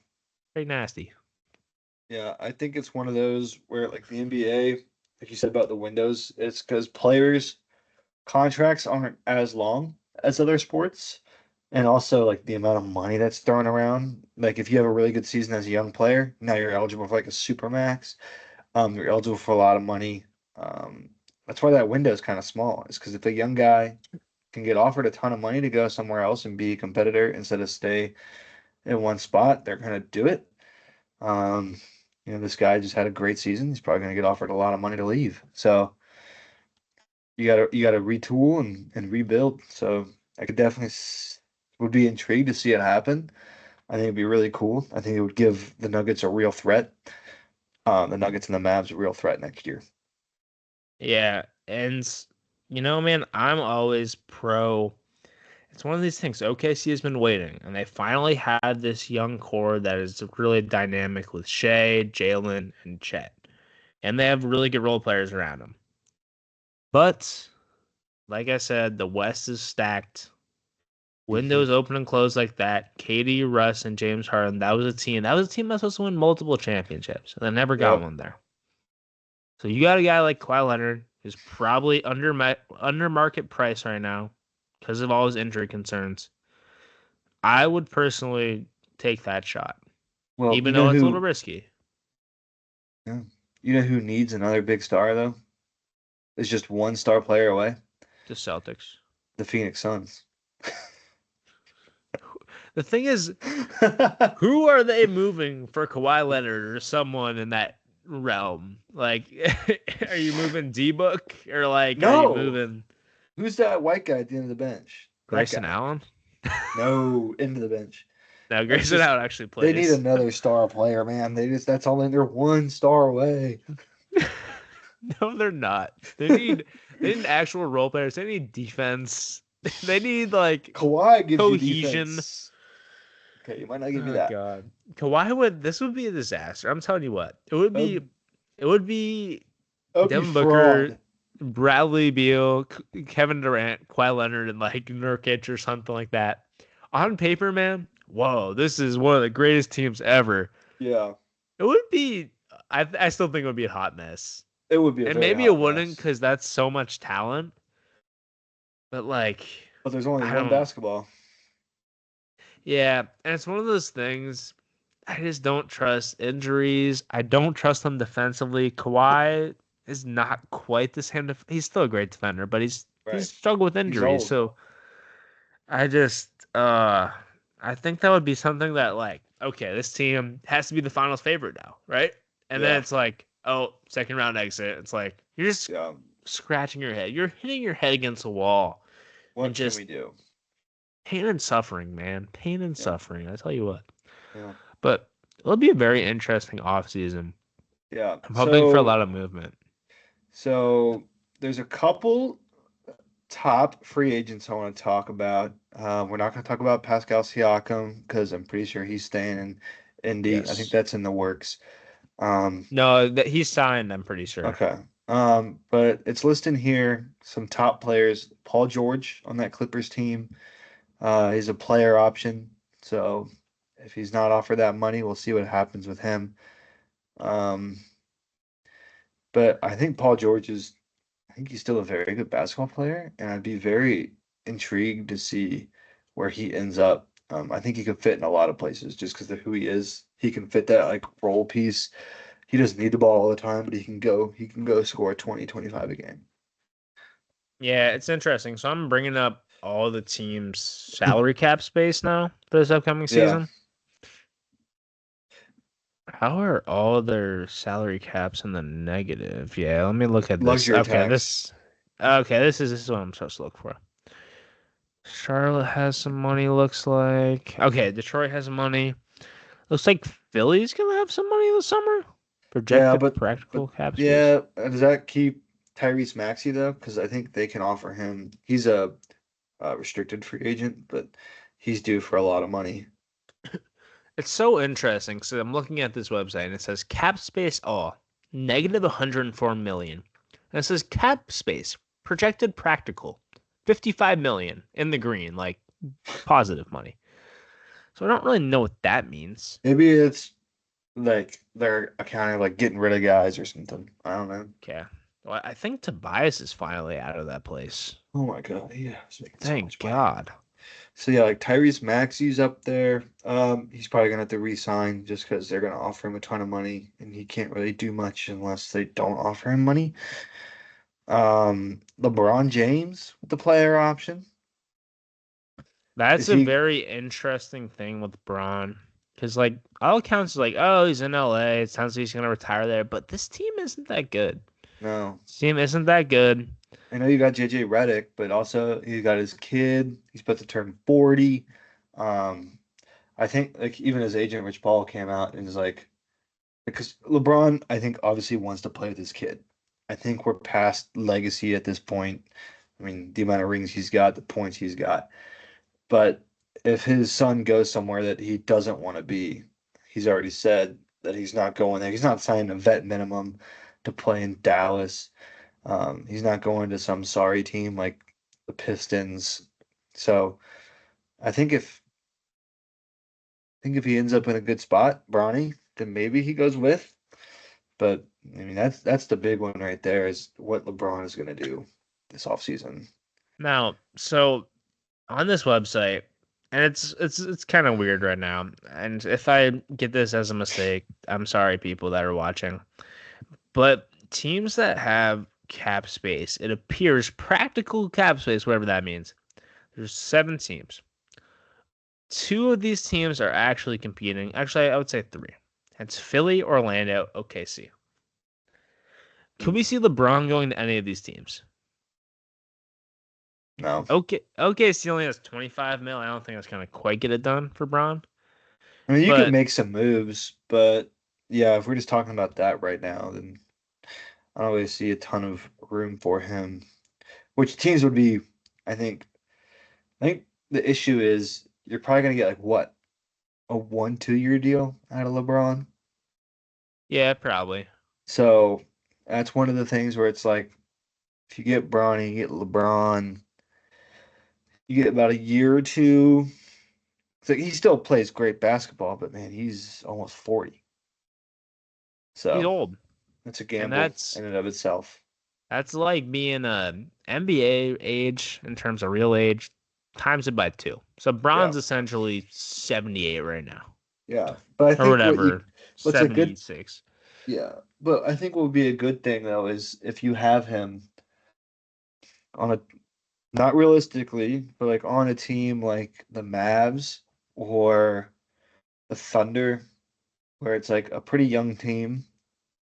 Pretty nasty. Yeah. I think it's one of those where like the NBA, like you said about the windows, it's because players' contracts aren't as long as other sports. And also like the amount of money that's thrown around. Like if you have a really good season as a young player, now you're eligible for like a super max. You're eligible for a lot of money. That's why that window is kind of small. Is because if a young guy can get offered a ton of money to go somewhere else and be a competitor instead of stay in one spot, they're gonna do it. Um, this guy just had a great season. He's probably gonna get offered a lot of money to leave. So you gotta retool and rebuild. So I could definitely would be intrigued to see it happen. I think it'd be really cool. I think it would give the Nuggets a real threat. The Nuggets and the Mavs a real threat next year. Yeah, and man, I'm always pro. It's one of these things. OKC has been waiting, and they finally had this young core that is really dynamic with Shea, Jalen, and Chet, and they have really good role players around them. But like I said, the West is stacked. Mhm. Windows open and close like that. KD, Russ, and James Harden. That was a team. That was a team that was supposed to win multiple championships, and they never got Yep. one there. So you got a guy like Kawhi Leonard who's probably under market price right now because of all his injury concerns. I would personally take that shot, Well, even though it's a little risky. yeah, you know who needs another big star though? Is just one star player away. The Celtics. The Phoenix Suns. The thing is, who are they moving for Kawhi Leonard or someone in that realm? Like, are you moving D-Book or like are you No. moving Who's that white guy at the end of the bench? That Grayson guy. Allen? No, into the bench. No, That's Grayson just Allen actually they need plays. another star player, man. That's all they're 1 star away. No, they're not. They need actual role players. They need defense. They need like Kawhi gives you cohesion. defense. Okay, you might not give me Oh that. God, Kawhi would be a disaster. I'm telling you what, Um, it would be that would be Devin Booker, fraud. Bradley Beal, Kevin Durant, Kawhi Leonard, and like Nurkic or something like that. On paper, man, whoa, this is one of the greatest teams ever. Yeah, It would be. I still think it would be a hot mess, it would be a and very maybe it hot wouldn't mess. because that's so much talent. But like, But there's only I one don't. basketball. Yeah, and it's one of those things. I just don't trust injuries. I don't trust him defensively. Kawhi is not quite the same. He's still a great defender, but he's Right. struggled with He's injuries. old. So I just I think that would be something that like okay, this team has to be the finals favorite now, right? And then Yeah. it's like oh, second round exit. It's like you're just Yeah. scratching your head. You're hitting your head against a wall and What can just we do? pain and suffering, man. Pain and Yeah. suffering. I tell you what. Yeah. But it'll be a very interesting offseason. Yeah. I'm hoping for a So lot of movement. so there's a couple top free agents I want to talk about. We're not going to talk about Pascal Siakam because I'm pretty sure he's staying in Indy. I think Yes. that's in the works. Um, No, that he's signed, I'm pretty sure. okay. But it's listing here some top players. Paul George on that Clippers team. He's a player option. So if he's not offered that money, we'll see what happens with him. Um, but I think Paul George is I think he's still a very good basketball player, and I'd be very intrigued to see where he ends up. I think he could fit in a lot of places just because of who he is. He can fit that like role piece. He doesn't need the ball all the time, but he can go score 20, 25 a game. Yeah, it's interesting. So I'm bringing up all the teams' salary cap space now for this upcoming Yeah, season. How are all their salary caps in the negative? Yeah, let me look at this. luxury tax. This is what I'm supposed to look for. Charlotte has some money, looks like. Okay, Detroit has money. Looks like Philly's gonna have some money this summer. Yeah, Projected but practical cap space. yeah, does that keep Tyrese Maxey though? Because I think they can offer him. He's a restricted free agent, but he's due for a lot of money. It's so interesting. So I'm looking at this website and it says cap space all negative 104 million. And it says cap space projected practical 55 million in the green, like positive money. So I don't really know what that means. Maybe it's like they're accounting like getting rid of guys or something. I don't know. Okay. Well, I think Tobias is finally out of that place. Oh my God, yeah, he's making so Thank much money. God. So yeah, like Tyrese Maxey's up there. He's probably gonna have to re-sign just because they're gonna offer him a ton of money, and he can't really do much unless they don't offer him money. LeBron James with the player option. That's Is a he? very interesting thing with Braun. Because, like, all accounts are like, oh, he's in LA. It sounds like he's going to retire there. But this team isn't that good. No. This team isn't that good. I know you got JJ Redick, but also you got his kid. He's about to turn 40. Um, I think like even his agent Rich Paul came out and is like because LeBron, I think obviously wants to play with his kid. I think we're past legacy at this point. I mean, the amount of rings he's got, the points he's got. But if his son goes somewhere that he doesn't want to be, he's already said that he's not going there. He's not signing a vet minimum to play in Dallas. He's not going to some sorry team like the Pistons. So I think if he ends up in a good spot, Bronny, then maybe he goes with. But I mean that's the big one right there is what LeBron is gonna do this offseason. Now, so on this website, and it's kind of weird right now. And if I get this as a mistake, I'm sorry, people that are watching. But teams that have cap space, it appears practical cap space, whatever that means. There's 7 teams. 2 of these teams are actually competing. Actually, I would say 3. It's Philly, Orlando, OKC. Could we see LeBron going to any of these teams? No. Okay, OKC only has 25 mil. I don't think that's gonna quite get it done for Bron. I mean, you could But make some moves, but yeah, if we're just talking about that right now, then I don't really see a ton of room for him. Which teams would be, I think, I think the issue is you're probably gonna get like what, a 1, 2 year deal out of LeBron. yeah, probably. So that's one of the things where it's like if you get Bronny, you get LeBron, you get about a year or two. It's like he still plays great basketball, but man, he's almost 40. He's So old, that's a and gamble in and of itself. that's like being a NBA age in terms of real age, times it by two. So Yeah. Bron's essentially 78 right now, Yeah. But I or think whatever, what's a good 76. yeah. But I think what would be a good thing though is if you have him on a not realistically, but like on a team like the Mavs or the Thunder, where it's like a pretty young team.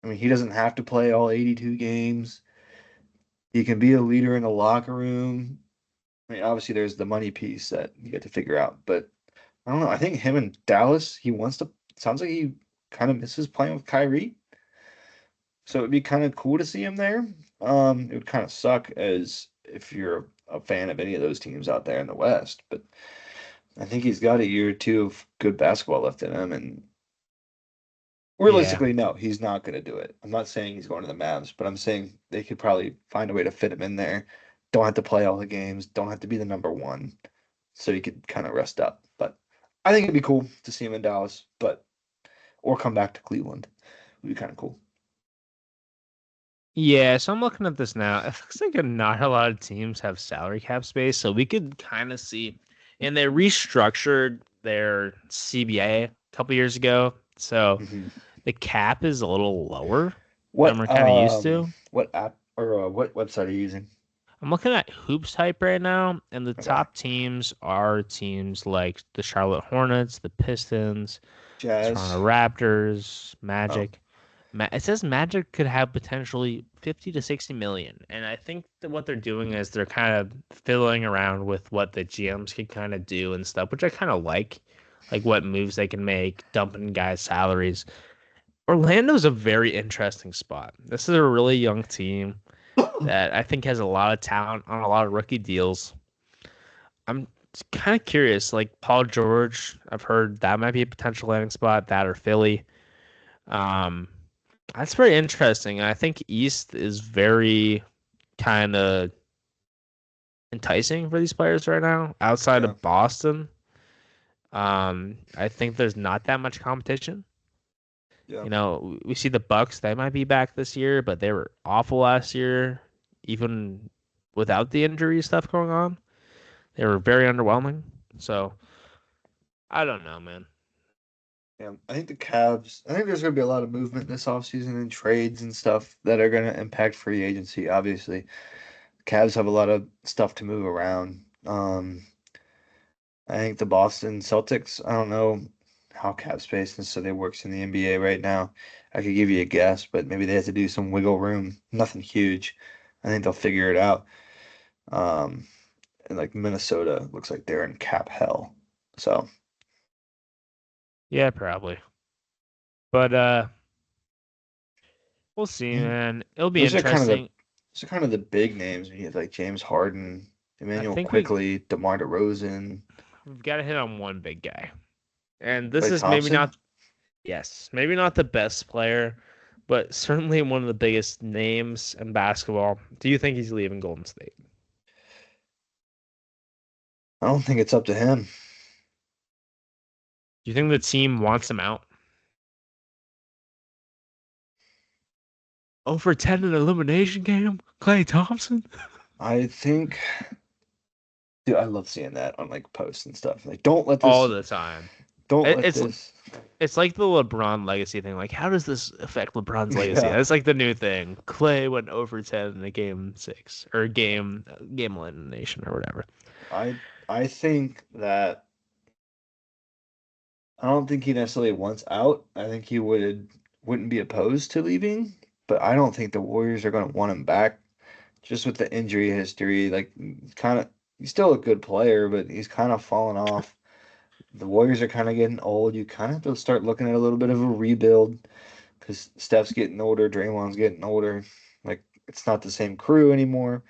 I mean, he doesn't have to play all 82 games. He can be a leader in the locker room. I mean, obviously there's the money piece that you get to figure out, but I don't know. I think him in Dallas, he wants to sounds like he kind of misses playing with Kyrie. So it'd be kind of cool to see him there. It would kind of suck as if you're a fan of any of those teams out there in the West, but I think he's got a year or two of good basketball left in him, and Yeah, realistically, no, he's not going to do it. I'm not saying he's going to the Mavs, but I'm saying they could probably find a way to fit him in there. Don't have to play all the games, don't have to be the number one, so he could kind of rest up. But I think it'd be cool to see him in Dallas, but or come back to Cleveland. Would be kind of cool. yeah. So I'm looking at this now. It looks like not a lot of teams have salary cap space, so we could kind of see. And they restructured their CBA a couple years ago, so Hmm. the cap is a little lower than we're kind of used to. What app or what website are you using? I'm looking at Hoops Type right now, and the Okay. top teams are teams like the Charlotte Hornets, the Pistons, Jazz. Toronto Raptors, Oh, Magic. It says Magic could have potentially 50 to 60 million, and I think that what they're doing is they're kind of fiddling around with what the GMs can kind of do and stuff, which I kind of like what moves they can make, dumping guys' salaries. Orlando's a very interesting spot. This is a really young team that I think has a lot of talent on a lot of rookie deals. I'm kind of curious, like Paul George, I've heard that might be a potential landing spot, that or Philly. Um, that's very interesting. I think East is very kind of enticing for these players right now. Outside yeah, of Boston, I think there's not that much competition. yeah. You know, we see the Bucks, they might be back this year, but they were awful last year, even without the injury stuff going on. They were very underwhelming. So I don't know, man. Yeah, I think the Cavs, I think there's going to be a lot of movement this offseason and trades and stuff that are going to impact free agency, obviously. Cavs have a lot of stuff to move around. I think the Boston Celtics, I don't know how cap space necessarily works in the NBA right now. I could give you a guess, but maybe they have to do some wiggle room. Nothing huge. I think they'll figure it out. Um, and like Minnesota looks like they're in cap hell. So, Yeah, probably. But we'll see, yeah, man. It'll be those are kind of the interesting. those are kind of the big names. You have like James Harden, I Emmanuel think Quickly, DeMar DeRozan, we've got to hit on one big guy. And this Klay is maybe Thompson. not, yes, maybe not the best player, but certainly one of the biggest names in basketball. Do you think he's leaving Golden State? I don't think it's up to him. Do you think the team wants him out? Oh, for 10 in elimination game? Klay Thompson? I think, dude, I love seeing that on like posts and stuff. Like, don't let All this, the time. don't It, let it's this. it's like the LeBron legacy thing. Like, how does this affect LeBron's legacy? Yeah, That's like the new thing. Clay went over 10 in a game six or game elimination or whatever. I I think that I don't think he necessarily wants out. I think he wouldn't be opposed to leaving, but I don't think the Warriors are going to want him back. Just with the injury history, like kind of, he's still a good player, but he's kind of fallen off. The Warriors are kind of getting old. You kind of have to start looking at a little bit of a rebuild because Steph's getting older, Draymond's getting older. Like it's not the same crew anymore.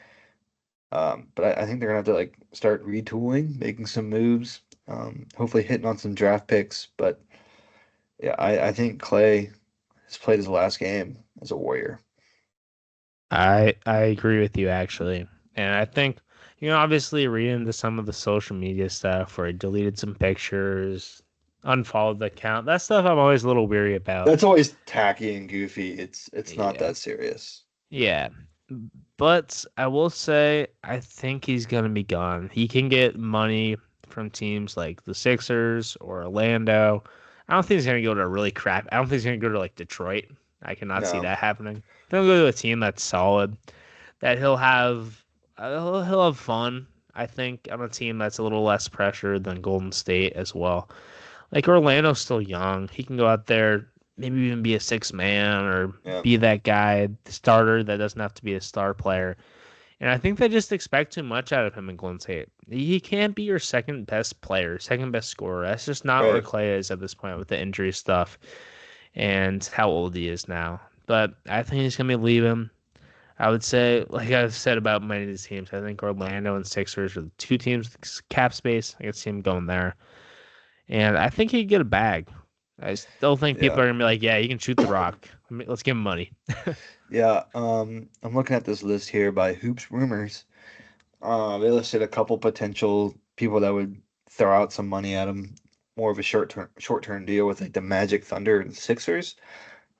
But I think they're gonna have to like start retooling, making some moves, hopefully hitting on some draft picks. But yeah, I think Clay has played his last game as a Warrior. I agree with you actually. And I think, obviously reading into some of the social media stuff where he deleted some pictures, unfollowed the account, that stuff I'm always a little weary about. That's always tacky and goofy. It's not Yeah. that serious. Yeah. But I will say I think he's gonna be gone. He can get money from teams like the Sixers or Orlando. I don't think he's gonna go to a really crap. I don't think he's gonna go to like Detroit. I cannot see No. that happening. He'll go to a team that's solid, that he'll have fun. I think on a team that's a little less pressure than Golden State as well. Like Orlando's still young. He can go out there, maybe even be a six man or Yeah. be that guy, the starter that doesn't have to be a star player. And I think they just expect too much out of him in Golden State. He can't be your second best player, second best scorer. That's just not where Right. Clay is at this point with the injury stuff and how old he is now. But I think he's gonna be leaving. I would say, like I've said about many of these teams, I think Orlando and Sixers are the two teams with cap space. I can see him going there. And I think he'd get a bag. I still think people Yeah. are gonna be like, yeah, he can shoot the rock. Let's give him money. Yeah. I'm looking at this list here by Hoops Rumors. They listed a couple potential people that would throw out some money at him. More of a short term deal with like the Magic, Thunder, and Sixers.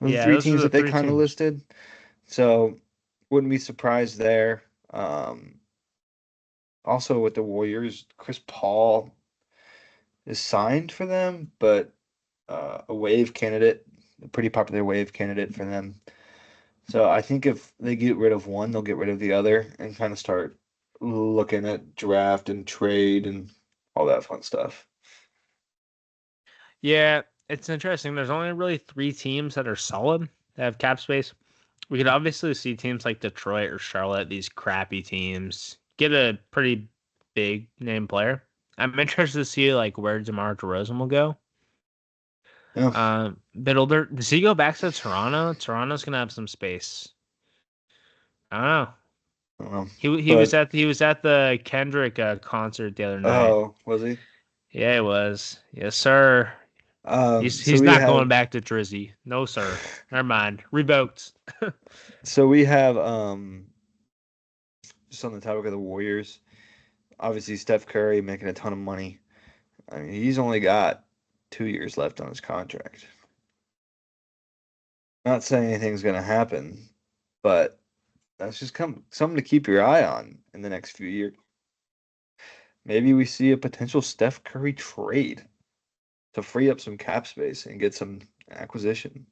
The Yeah, three those are teams the that they three kind of teams. listed. So wouldn't be surprised there. Also with the Warriors, Chris Paul is signed for them, but a wave candidate, a pretty popular wave candidate for them. So I think if they get rid of one, they'll get rid of the other and kind of start looking at draft and trade and all that fun stuff. Yeah, it's interesting. There's only really three teams that are solid that have cap space. We could obviously see teams like Detroit or Charlotte, these crappy teams, get a pretty big name player. I'm interested to see like where DeMar DeRozan will go. Yeah, But older, does he go back to Toronto? Toronto's gonna have some space. I don't know. I don't know. He was But at the Kendrick concert the other night. oh, was he? Yeah, it was. Yes, sir. So He's we not have going back to Drizzy. No, sir. Never mind. Revoked. so we have just on the topic of the Warriors, obviously Steph Curry making a ton of money. I mean, he's only got 2 years left on his contract. Not saying anything's gonna happen, but that's just something to keep your eye on in the next few years. Maybe we see a potential Steph Curry trade to free up some cap space and get some acquisition.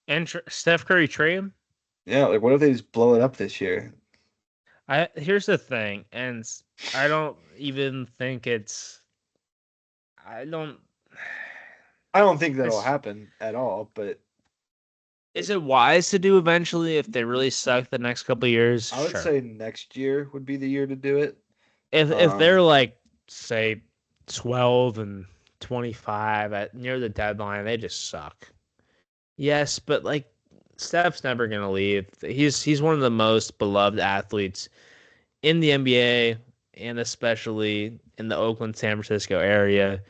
And Steph Curry trade him. Yeah, like what if they just blow it up this year? I Here's the thing, and I don't even think I don't. I don't think that'll It's happen at all, but Is it wise to do eventually if they really suck the next couple of years? I would Sure. say next year would be the year to do it. If they're Um, like say 12 and 25 at near the deadline, they just suck. Yes, but like Steph's never gonna leave. He's one of the most beloved athletes in the NBA and especially in the Oakland, San Francisco area.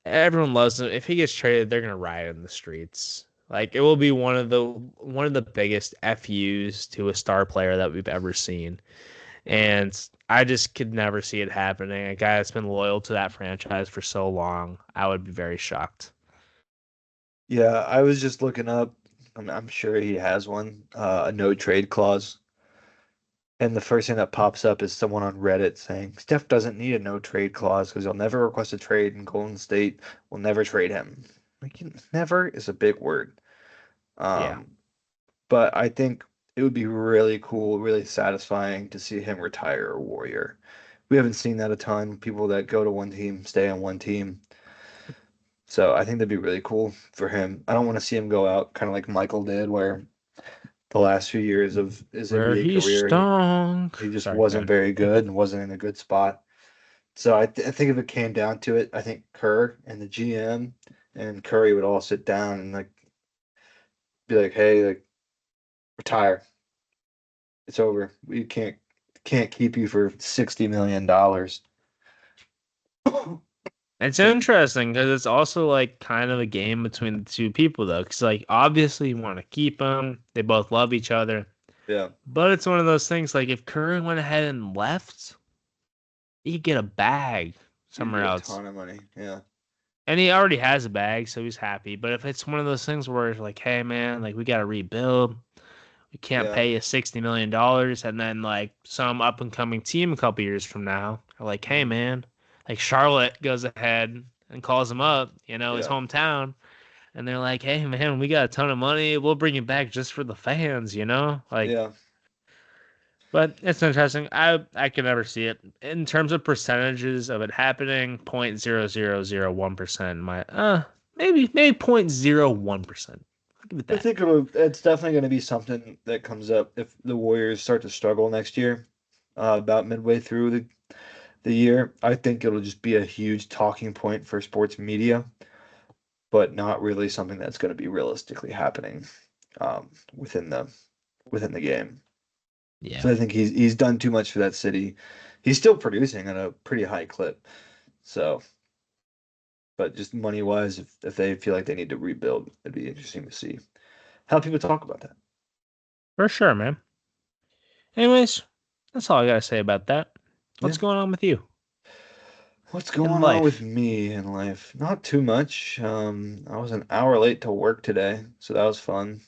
Everyone loves him. If he gets traded, they're gonna riot in the streets. Like it will be one of the biggest FUs to a star player that we've ever seen. And I just could never see it happening. A guy that's been loyal to that franchise for so long, I would be very shocked. yeah, I was just looking up. I'm sure he has one, a no trade clause. And the first thing that pops up is someone on Reddit saying Steph doesn't need a no trade clause because he'll never request a trade, and Golden State will never trade him. Like, never is a big word. Yeah. Um, but I think it would be really cool, really satisfying to see him retire a Warrior. We haven't seen that a ton. People that go to one team stay on one team. So I think that'd be really cool for him. I don't want to see him go out kind of like Michael did, where the last few years of his Where NBA he career, stunk. he just Sorry, go wasn't ahead. very good and wasn't in a good spot. So I think if it came down to it, I think Kerr and the GM and Curry would all sit down and like be like, "Hey, like retire. It's over. We can't keep you for $60 million." It's interesting because it's also like kind of a game between the two people though, because like obviously you want to keep them. They both love each other, Yeah, but it's one of those things like if Curry went ahead and left, he could get a bag you somewhere get a else, ton of money. Yeah, and he already has a bag, so he's happy. But if it's one of those things where it's like, hey man, like we got to rebuild, we can't yeah, pay you $60 million, and then like some up and coming team a couple years from now are like, hey mhm, man, like Charlotte goes ahead and calls him up, his yeah, hometown, and they're like, hey man, we got a ton of money, we'll bring you back just for the fans, like. yeah. But it's interesting. I can never see it in terms of percentages of it happening. 0.0001%. Maybe 0.01%. I'll give it I that. think it's definitely going to be something that comes up if the Warriors start to struggle next year, about midway through the year. I think it'll just be a huge talking point for sports media, but not really something that's going to be realistically happening um, within the game. Yeah, So I think he's done too much for that city. He's still producing at a pretty high clip. So, but just money wise, if they feel like they need to rebuild, it'd be interesting to see how people talk about that. for sure, man. Anyways, that's all I gotta say about that. Yeah. What's going on with you What's in going on with life? me in life? Not too much. I was an hour late to work today, so that was fun.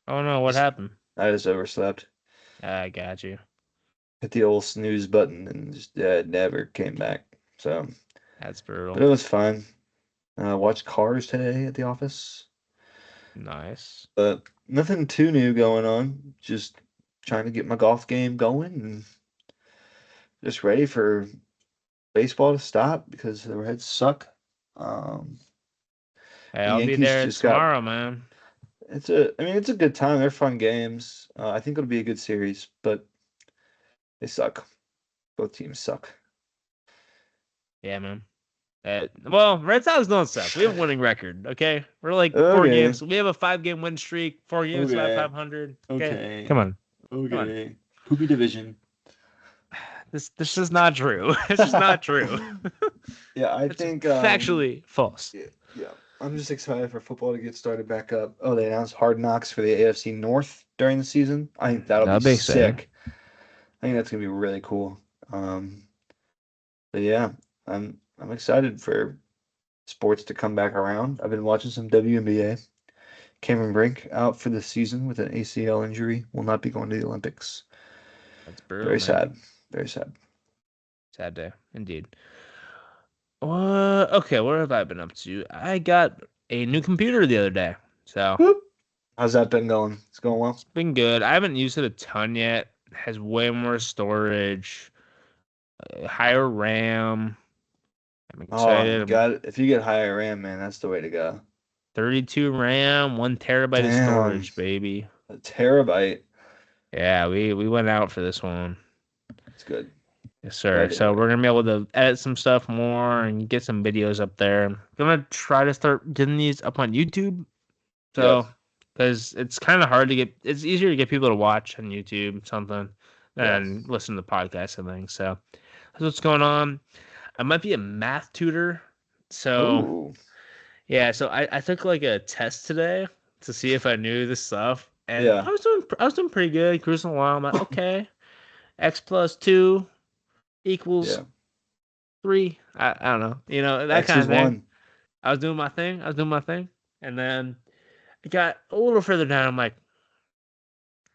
Oh no, what Just happened? I just overslept. I got you. Hit the old snooze button and just it never came back. So, That's but brutal. it was fine. Watched Cars today at the office, Nice. but nothing too new going on. Just trying to get my golf game going and just ready for baseball to stop because the Reds suck. Um, Hey, the I'll be Yankees there just got tomorrow, man. I mean, it's a good time. They're fun games. I think it'll be a good series, but they suck. Both teams suck. Yeah, man. Well, Red Sox don't suck. We have a winning record. Okay, we're like four Okay, games. We have a 5 game win streak. 4 games, about okay, 500. Okay, okay, come on, come on. okay. Poopy division. This is not true. This is not true. Yeah, I It's think factually false. yeah, yeah. I'm just excited for football to get started back up. Oh, they announced Hard Knocks for the AFC North during the season. I think that'll be That'll be exciting. sick. I think that's gonna be really cool. But yeah, I'm excited for sports to come back around. I've been watching some WNBA. Cameron Brink out for the season with an ACL injury. Will not be going to the Olympics. That's brutal, Very man. sad. Very sad. Sad day, indeed. Okay, what have I been up to? I got a new computer the other day, so Whoop. How's that been going? It's going well. it's been good. I haven't used it a ton yet. It has way more storage, higher RAM. I'm Oh, excited. I'm got it. If you get higher RAM, man, that's the way to go. 32 RAM, 1 TB of Damn, storage, baby. a terabyte. Yeah, we went out for this one. It's good. Yes, sir. Glad to So hear it. we're gonna be able to edit some stuff more and get some videos up there. I'm gonna try to start getting these up on YouTube. Yep. So, because it's kind of hard to get, it's easier to get people to watch on YouTube something Yeah. than listen to podcasts and things. So that's what's going on. I might be a math tutor. So Ooh. yeah, so I took like a test today to see if I knew this stuff, and Yeah. I was doing pretty good, cruising along. I'm like, okay, x plus 2 equals Yeah. 3. I don't know, that X kind of is thing. one. I was doing my thing. And then I got a little further down. I'm like,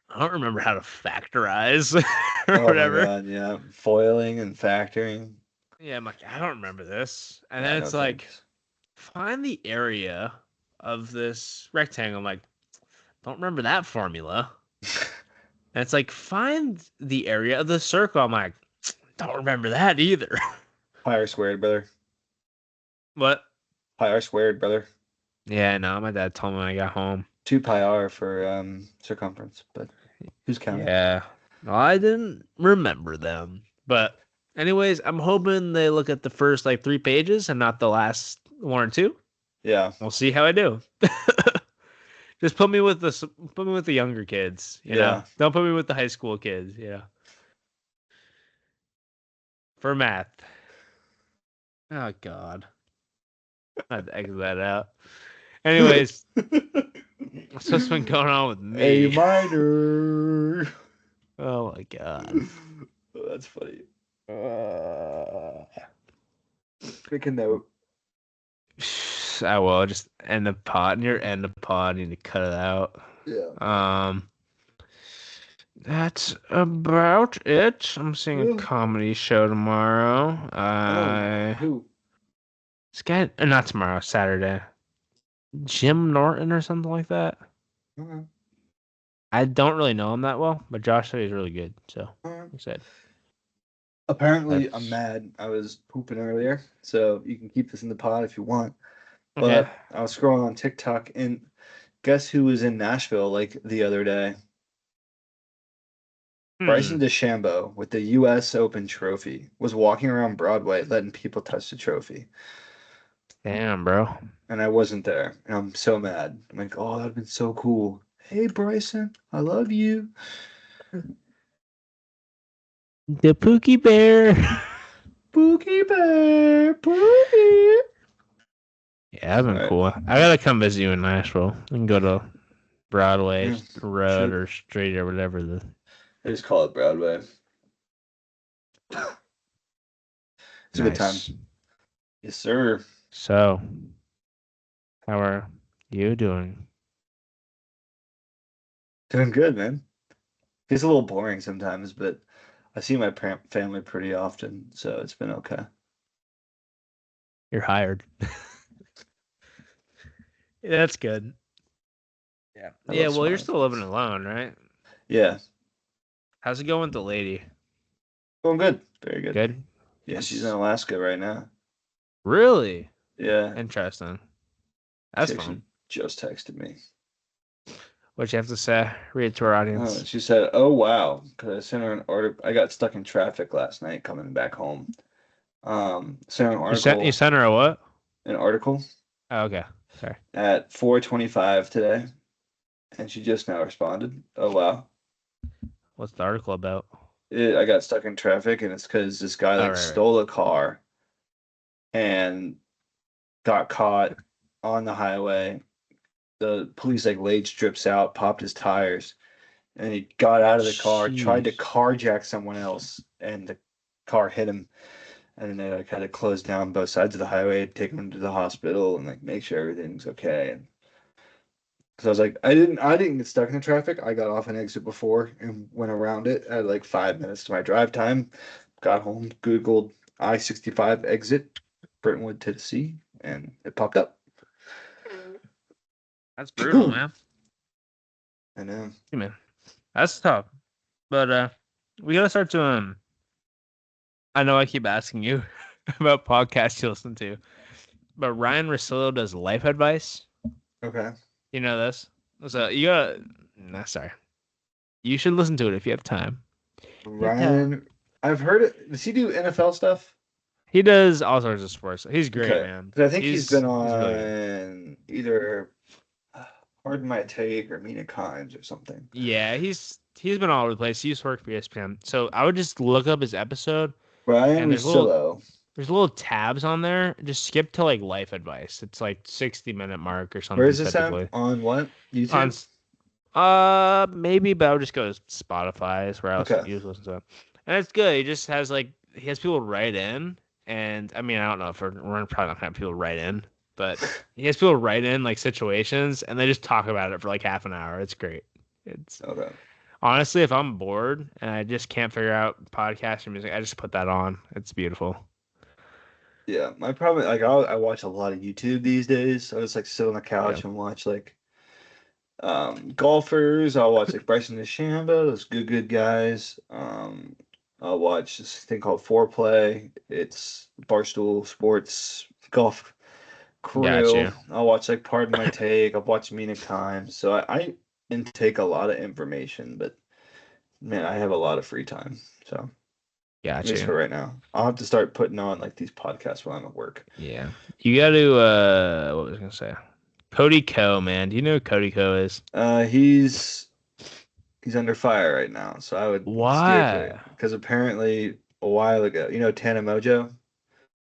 I don't remember how to factorize or Oh my whatever. God. Yeah. Foiling and factoring. Yeah, I'm like, I don't remember this. And Yeah. then No it's like, thanks. find the area of this rectangle. I'm like, don't remember that formula. And it's like, find the area of the circle. I'm like, don't remember that either. Higher squared, brother. What? Pi r squared, brother. Yeah, no, my dad told me when I got home. 2 pi r for circumference, but who's counting? Yeah. Well, I didn't remember them. But anyways, I'm hoping they look at the first like 3 pages and not the last one or two. Yeah. We'll see how I do. Just put me with the younger kids, you know. Yeah. Don't put me with the high school kids, you know. For math. Oh God. I had to exit that out. Anyways, what's what's been going on with A me? minor. Oh my God. Oh, that's funny. Make a note. I will just end the pod. Near end the pod. Need to cut it out. Yeah. That's about it. I'm seeing a Yeah. comedy show tomorrow. Who? This guy, not tomorrow, Saturday. Jim Norton or something like that. Okay. I don't really know him that well, but Josh said he's really good. So Alright. he said Apparently, I'm that's mad. I was pooping earlier, so you can keep this in the pod if you want. okay. But I was scrolling on TikTok, and guess who was in Nashville like the other day? Hmm. Bryson DeChambeau with the U.S. Open trophy was walking around Broadway letting people touch the trophy, Damn, bro. and I wasn't there, and I'm so mad. I'm like, oh, that'd been so cool. Hey, Bryson, I love you. The Pookie Bear. Pookie Bear, Pookie. Yeah, that'd been All right, cool. I gotta come visit you in Nashville. We can go to Broadway yeah, Road should or Street or whatever the. I just call it Broadway. It's a good time. Nice. Yes, sir. So, how are you doing? Doing good, man. It's a little boring sometimes, but I see my family pretty often, so it's been okay. You're hired. That's good. Yeah. I Yeah. love Well, you're smiling still living faces. alone, right? Yeah, How's it going with the lady? going good. Very good. Good. Yeah, she's in Nice. Alaska right now. Really Yeah, interesting. she That's actually fun. just texted me. What you have to say? Read it to our audience. She said, "Oh wow," because I sent her an article. I got stuck in traffic last night coming back home. Sent her You sent her a what? an article Oh, okay. Sorry. at 4:25 today, and she just now responded. Oh wow. What's the article about? I got stuck in traffic, and it's because this guy Oh, like right, right. stole a car and got caught on the highway. The police like laid strips out, popped his tires, and he got out of the car, tried to Jeez. carjack someone else, and the car hit him. And then they like had to close down both sides of the highway, take him to the hospital, and like make sure everything's okay. And because I was like, I didn't get stuck in the traffic. I got off an exit before and went around it at like 5 minutes to my drive time. Got home, Googled I-65 exit, Brentwood, Tennessee, and it popped up. That's brutal, man. And Hey, man. That's tough. But we gotta start doing. I know I keep asking you about podcasts you listen to, but Ryan Russillo does life advice. okay, You know this? So you gotta. Nah, sorry. You should listen to it if you have time. You have time. Ryan, I've heard it. Does he do NFL stuff? He does all sorts of sports. He's great, Okay, man. because I think he's been He's really good. on either Pardon My Take or Mina Kimes or something. Yeah, he's been all over the place. He used to work for ESPN. So I would just look up his episode, Ryan and Russillo. there's little tabs on there. Just skip to like life advice. It's like 60-minute mark or Where something is this at? typically. On what? On YouTube? maybe, but I would just go to Spotify is where else Okay. you listen to it. And it's good. He just has like he has people write in, and I mean I don't know if we're probably not gonna have people write in, but he has people write in like situations, and they just talk about it for like half an hour. It's great. It's Okay. honestly, if I'm bored and I just can't figure out podcast or music, I just put that on. It's beautiful. Yeah, my problem like I watch a lot of YouTube these days. So I just like sit on the Yeah. couch and watch like golfers. I'll watch like Bryson DeChambeau, those good guys. I'll watch this thing called Foreplay. It's Barstool Sports golf Got Crew. you. I'll watch like Pardon My Take. I'll watch Mina Kimes. So I intake a lot of information, but man, I have a lot of free time. So at Got least you. for right now, I'll have to start putting on like these podcasts while I'm at work. Yeah. You got to what was I gonna say? Cody Ko, man. Do you know who Cody Ko is? He's under fire right now, so I would steer clear Why? because apparently a while ago, Tana Mojo?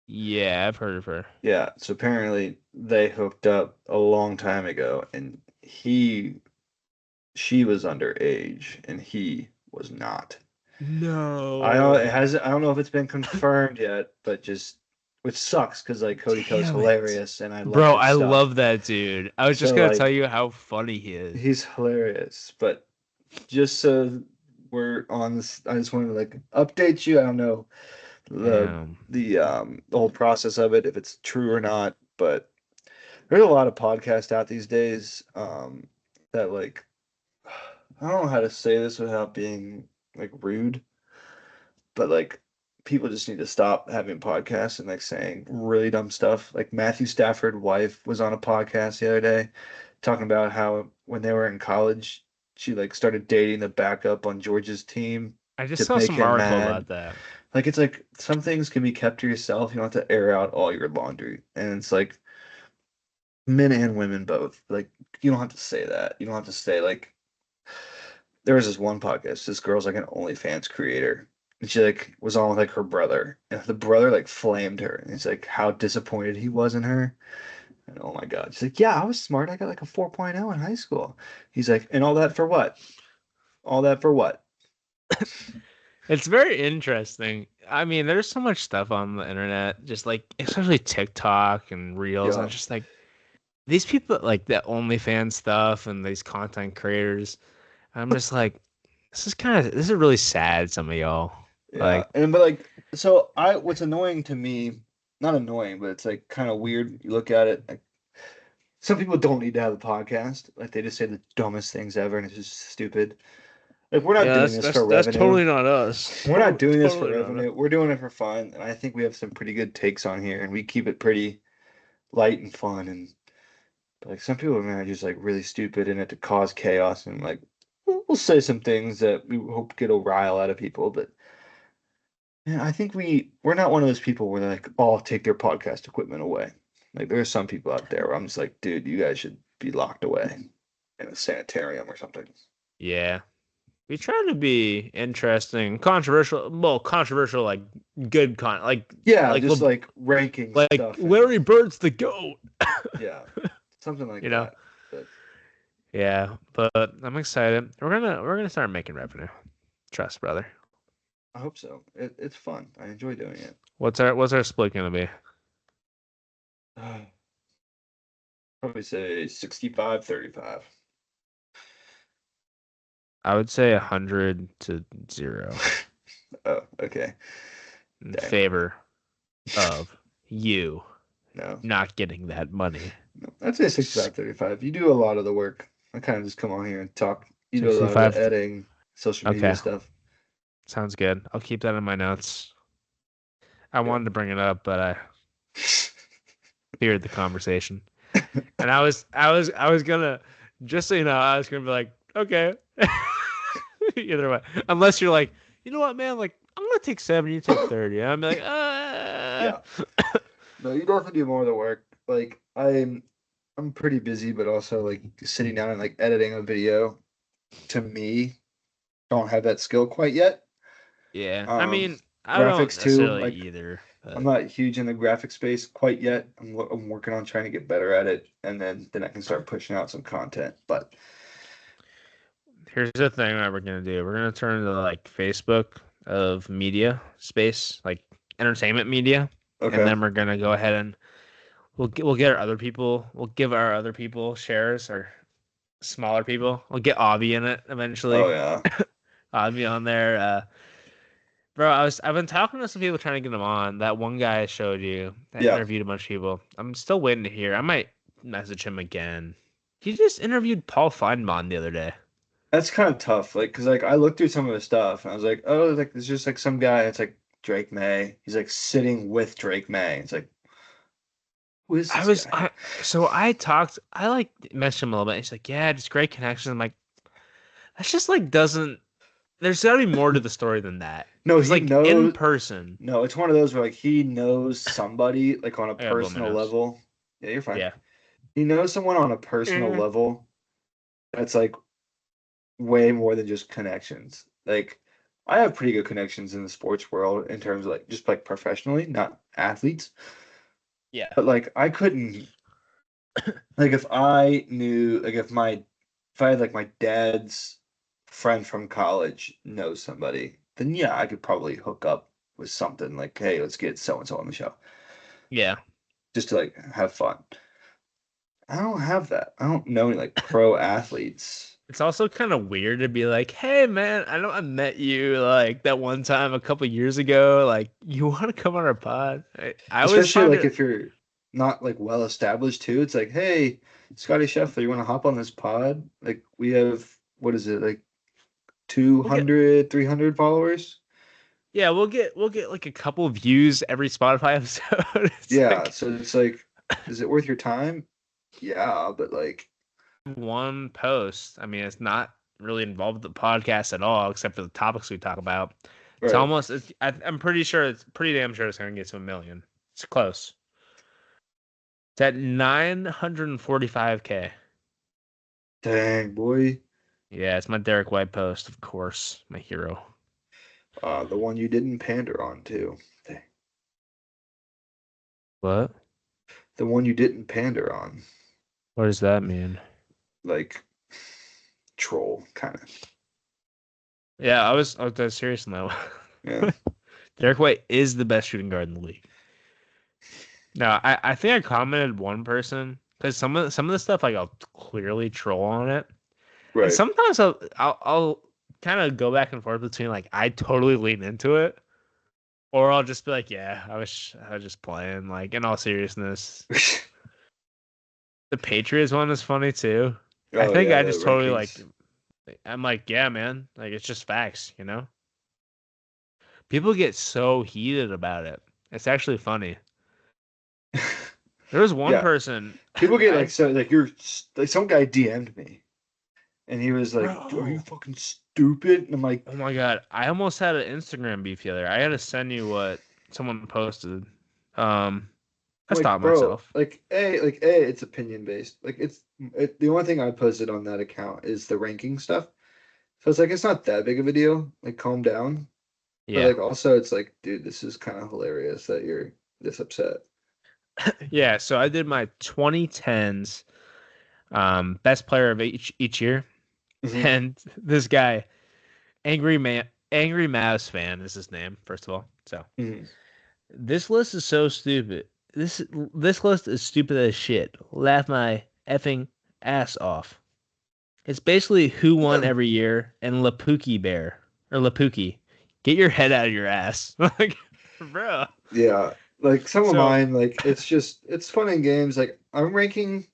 Yeah, I've heard of her. Yeah, so apparently they hooked up a long time ago, and she was underage, and he was not. No. I don't know if it's been confirmed yet, but just which sucks because like Cody Ko's Damn it. hilarious, and I love Bro, his I stuff. love that dude. I was just So gonna tell like you how funny he is. he's hilarious, but just so we're on this, I just wanted to like update you. I don't know the Damn. the whole process of it, if it's true or not, but there's a lot of podcasts out these days that like I don't know how to say this without being like rude, but like people just need to stop having podcasts and like saying really dumb stuff. Like Matthew Stafford's wife was on a podcast the other day talking about how when they were in college, she like started dating the backup on Georgia's team I just to saw make some him article mad. about that. Like it's like some things can be kept to yourself. You don't have to air out all your laundry. And it's like men and women both. Like you don't have to say that. You don't have to say like there was this one podcast. This girl's like an OnlyFans creator. And she like was on with like her brother. And the brother like flamed her. And he's like how disappointed he was in her. And oh my God. She's like, yeah, I was smart. I got like a 4.0 in high school. He's like, and all that for what? All that for what? It's very interesting. I mean, there's so much stuff on the internet, just like especially TikTok and Reels, and Yeah. it's just like these people like the OnlyFans stuff and these content creators. I'm just like, this is really sad. Some of y'all, Yeah. like, And but like so I what's annoying to me, not annoying, but it's like kind of weird. You look at it, like some people don't need to have a podcast. Like they just say the dumbest things ever and it's just stupid. Like we're not yeah, doing that's this that's for that's revenue. totally not us. We're not doing this for Totally not us. revenue. We're doing it for fun. And I think we have some pretty good takes on here and we keep it pretty light and fun and like some people man are just like really stupid in it to cause chaos and like we'll say some things that we hope get a rile out of people, but yeah, I think we're not one of those people where they like all take their podcast equipment away. Like there are some people out there where I'm just like, dude, you guys should be locked away in a sanitarium or something. Yeah, we try to be interesting, controversial. Well, controversial, like good like Yeah, like just like ranking like stuff and Larry Bird's the goat. yeah, something like You know. that. But Yeah, but I'm excited. We're gonna start making revenue. Trust, brother. I hope so. It's fun. I enjoy doing it. What's our split gonna be? Probably say 65-35. I would say 100-0 Oh, okay. in Dang. favor of you No. not getting that money. No. I'd say 65-35. You do a lot of the work. I kind of just come on here and talk. You do a lot of 65. the editing, social media Okay, stuff. sounds good. I'll keep that in my notes. I Yeah. wanted to bring it up, but I feared the conversation. And I was gonna, just so you know, I was gonna be like, okay. Either way. Unless you're like, you know what, man, like I'm gonna take 70, you take 30. And I'm like, Yeah. No, you definitely do more of the work. Like I'm pretty busy, but also like sitting down and like editing a video to me don't have that skill quite yet. Yeah. I Um, mean, I don't graphics too. necessarily Like either. I'm But not huge in the graphic space quite yet. I'm working on trying to get better at it, and then I can start pushing out some content. But here's the thing that we're gonna do. We're gonna turn to like Facebook of media space, like entertainment media, and okay, then we're gonna go ahead and we'll get our other people. We'll give our other people shares or smaller people. We'll get Avi in it oh eventually. yeah, Avi on there. Bro, I've been talking to some people trying to get him on. That one guy I showed you that yeah. interviewed a bunch of people. I'm still waiting to hear. I might message him again. He just interviewed Paul Feinbaum the other day. That's kind of tough. Like, cause like I looked through some of his stuff, and I was like, oh, like it's just like some guy. It's like Drake May. He's like sitting with Drake May. It's like Who is this guy? I like mentioned him a little bit. He's like, yeah, just great connections. I'm like, that's just like doesn't. There's got to be more to the story than that. No, Because he like in knows. person, No, it's one of those where like he knows somebody like on a I gotta blow my personal nose. level. Yeah, you're fine. Yeah. He knows someone on a personal Eh. level that's like way more than just connections. Like I have pretty good connections in the sports world in terms of like just like professionally, not athletes. Yeah. But like I couldn't like if I knew like if I had like my dad's friend from college knows somebody, then yeah, I could probably hook up with something like, hey, let's get so and so on the show. Yeah. Just to like have fun. I don't have that. I don't know any like pro athletes. It's also kind of weird to be like, hey man, I know I met you like that one time a couple years ago. Like, you want to come on our pod? I always Especially found like it. if you're not like well established too. It's like, hey, Scotty Scheffler, you want to hop on this pod? Like we have what is it, like We'll get 200, 300 followers? Yeah, we'll get like a couple views every Spotify episode. It's Yeah, like so it's like, is it worth your time? Yeah, but like, one post. I mean, it's not really involved with the podcast at all, except for the topics we talk about. It's right. almost. I'm pretty sure. It's pretty damn sure it's gonna get to 1 million. It's close. It's at 945K. Dang, boy. Yeah, it's my Derek White post, of course, my hero. The one you didn't pander on too. Dang. What? The one you didn't pander on. What does that mean? Like troll kind of. Yeah, I was dead serious on that one. Yeah. Derek White is the best shooting guard in the league. No, I think I commented one person because some of the stuff like I'll clearly troll on it, and Right. sometimes I'll kind of go back and forth between like I totally lean into it, or I'll just be like, yeah, I was just playing. Like in all seriousness, the Patriots one is funny too. I Oh think yeah, I the just totally like rankings. I'm like, yeah, man, like it's just facts, you know. People get so heated about it. It's actually funny. There was one Yeah. person People get like I so like you're like some guy DM'd me and he was like, "Are you bro. fucking stupid?" And I'm like, Oh my god, I almost had an Instagram beef the other. I had to send you what someone posted. I stopped bro, myself. like it's opinion based. Like the only thing I posted on that account is the ranking stuff. So it's like it's not that big of a deal. Like calm down. But Yeah, like also it's like, dude, this is kind of hilarious that you're this upset. yeah. So I did my 2010s best player of each year, Hmm. and this guy, Angry Mouse fan is his name. First of all, so Hmm. this list is so stupid. This list is stupid as shit. Laugh my effing ass off. It's basically who won every year and Lapuki Bear or Lapuki. Get your head out of your ass. Like, bro. Yeah. Like some of So, mine, like it's just it's fun in games. Like I'm ranking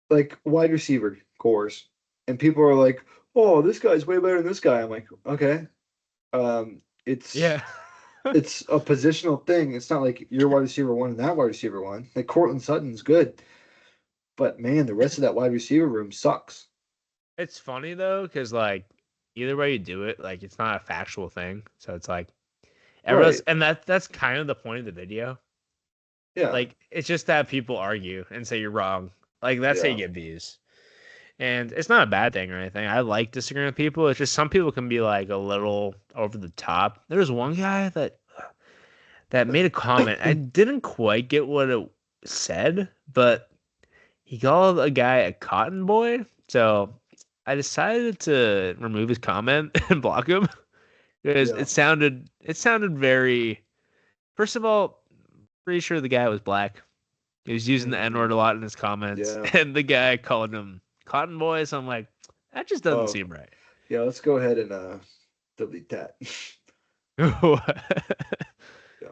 like wide receiver cores, and people are like, "Oh, this guy's way better than this guy." I'm like, "Okay, um, it's yeah. it's a positional thing. It's not like you're wide receiver one and that wide receiver one. Like Cortland Sutton's good, but man, the rest of that wide receiver room sucks." It's funny though, because like either way you do it, like it's not a factual thing. So it's like everyone's Right? and that's kind of the point of the video. Yeah, Like it's just that people argue and say you're wrong. Like that's how you yeah. get views. And it's not a bad thing or anything. I like disagreeing with people. It's just some people can be like a little over the top. There was one guy that made a comment. I didn't quite get what it said, but he called a guy a cotton boy. So I decided to remove his comment and block him because Yeah. it sounded very. First of all, pretty sure the guy was black. He was using the N Hmm. word a lot in his comments, Yeah. and the guy called him cotton boy. So I'm like, that just doesn't Oh, seem right. yeah. Let's go ahead and delete that. Yeah.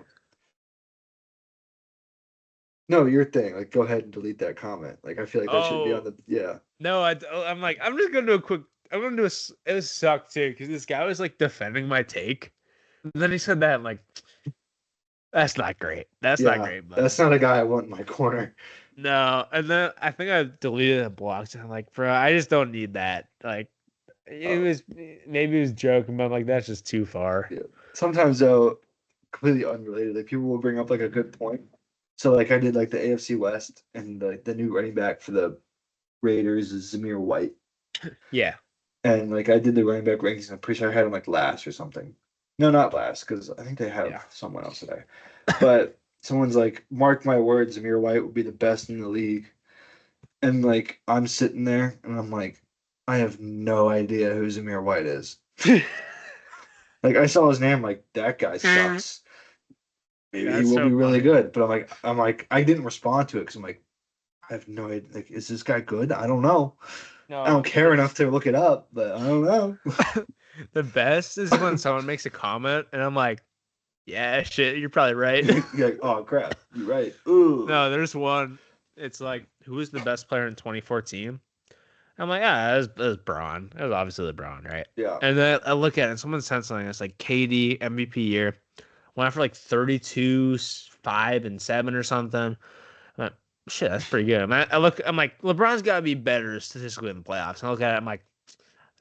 No, your thing. Like, go ahead and delete that comment. Like, I feel like that should be on Oh the. Yeah. no, I'm like, I'm just gonna do a quick. I'm gonna do a. It was sucked too because this guy was like defending my take. And then he said that, I'm like, That's not great. That's not Yeah, great, buddy. that's not a guy I want in my corner. No, and then I think I deleted and blocked. And I'm like, bro, I just don't need that. Like, it Uh, was maybe he was joking, but I'm like, that's just too far. yeah. Sometimes though, completely unrelated, like people will bring up like a good point. So like I did like the AFC West, and like the new running back for the Raiders is Zamir White. Yeah, And like I did the running back rankings, and I'm pretty sure I had him like last or something. No, not last, because I think they have yeah. someone else today. But someone's like, mark my words, Zamir White will be the best in the league. And like I'm sitting there and I'm like, I have no idea who Zamir White is. Like I saw his name, like that guy sucks. Maybe he That's will so be really funny. good. But I'm like, I didn't respond to it because I'm like, I have no idea. Like, is this guy good? I don't know. I don't No, care enough to look it up, but I don't know. the best is when someone makes a comment and I'm like, yeah, shit, you're probably right. You're like, oh crap, you're right. Ooh. No, there's one. It's like, who was the best player in 2014? I'm like, ah, it was Braun. It was obviously LeBron, right? Yeah. And then I look at it and someone sent something. It's like KD MVP year. Went for like 32, 5, and 7 or something. I'm like, shit, that's pretty good. I'm like, LeBron's got to be better statistically in the playoffs. And I look at it, I'm like,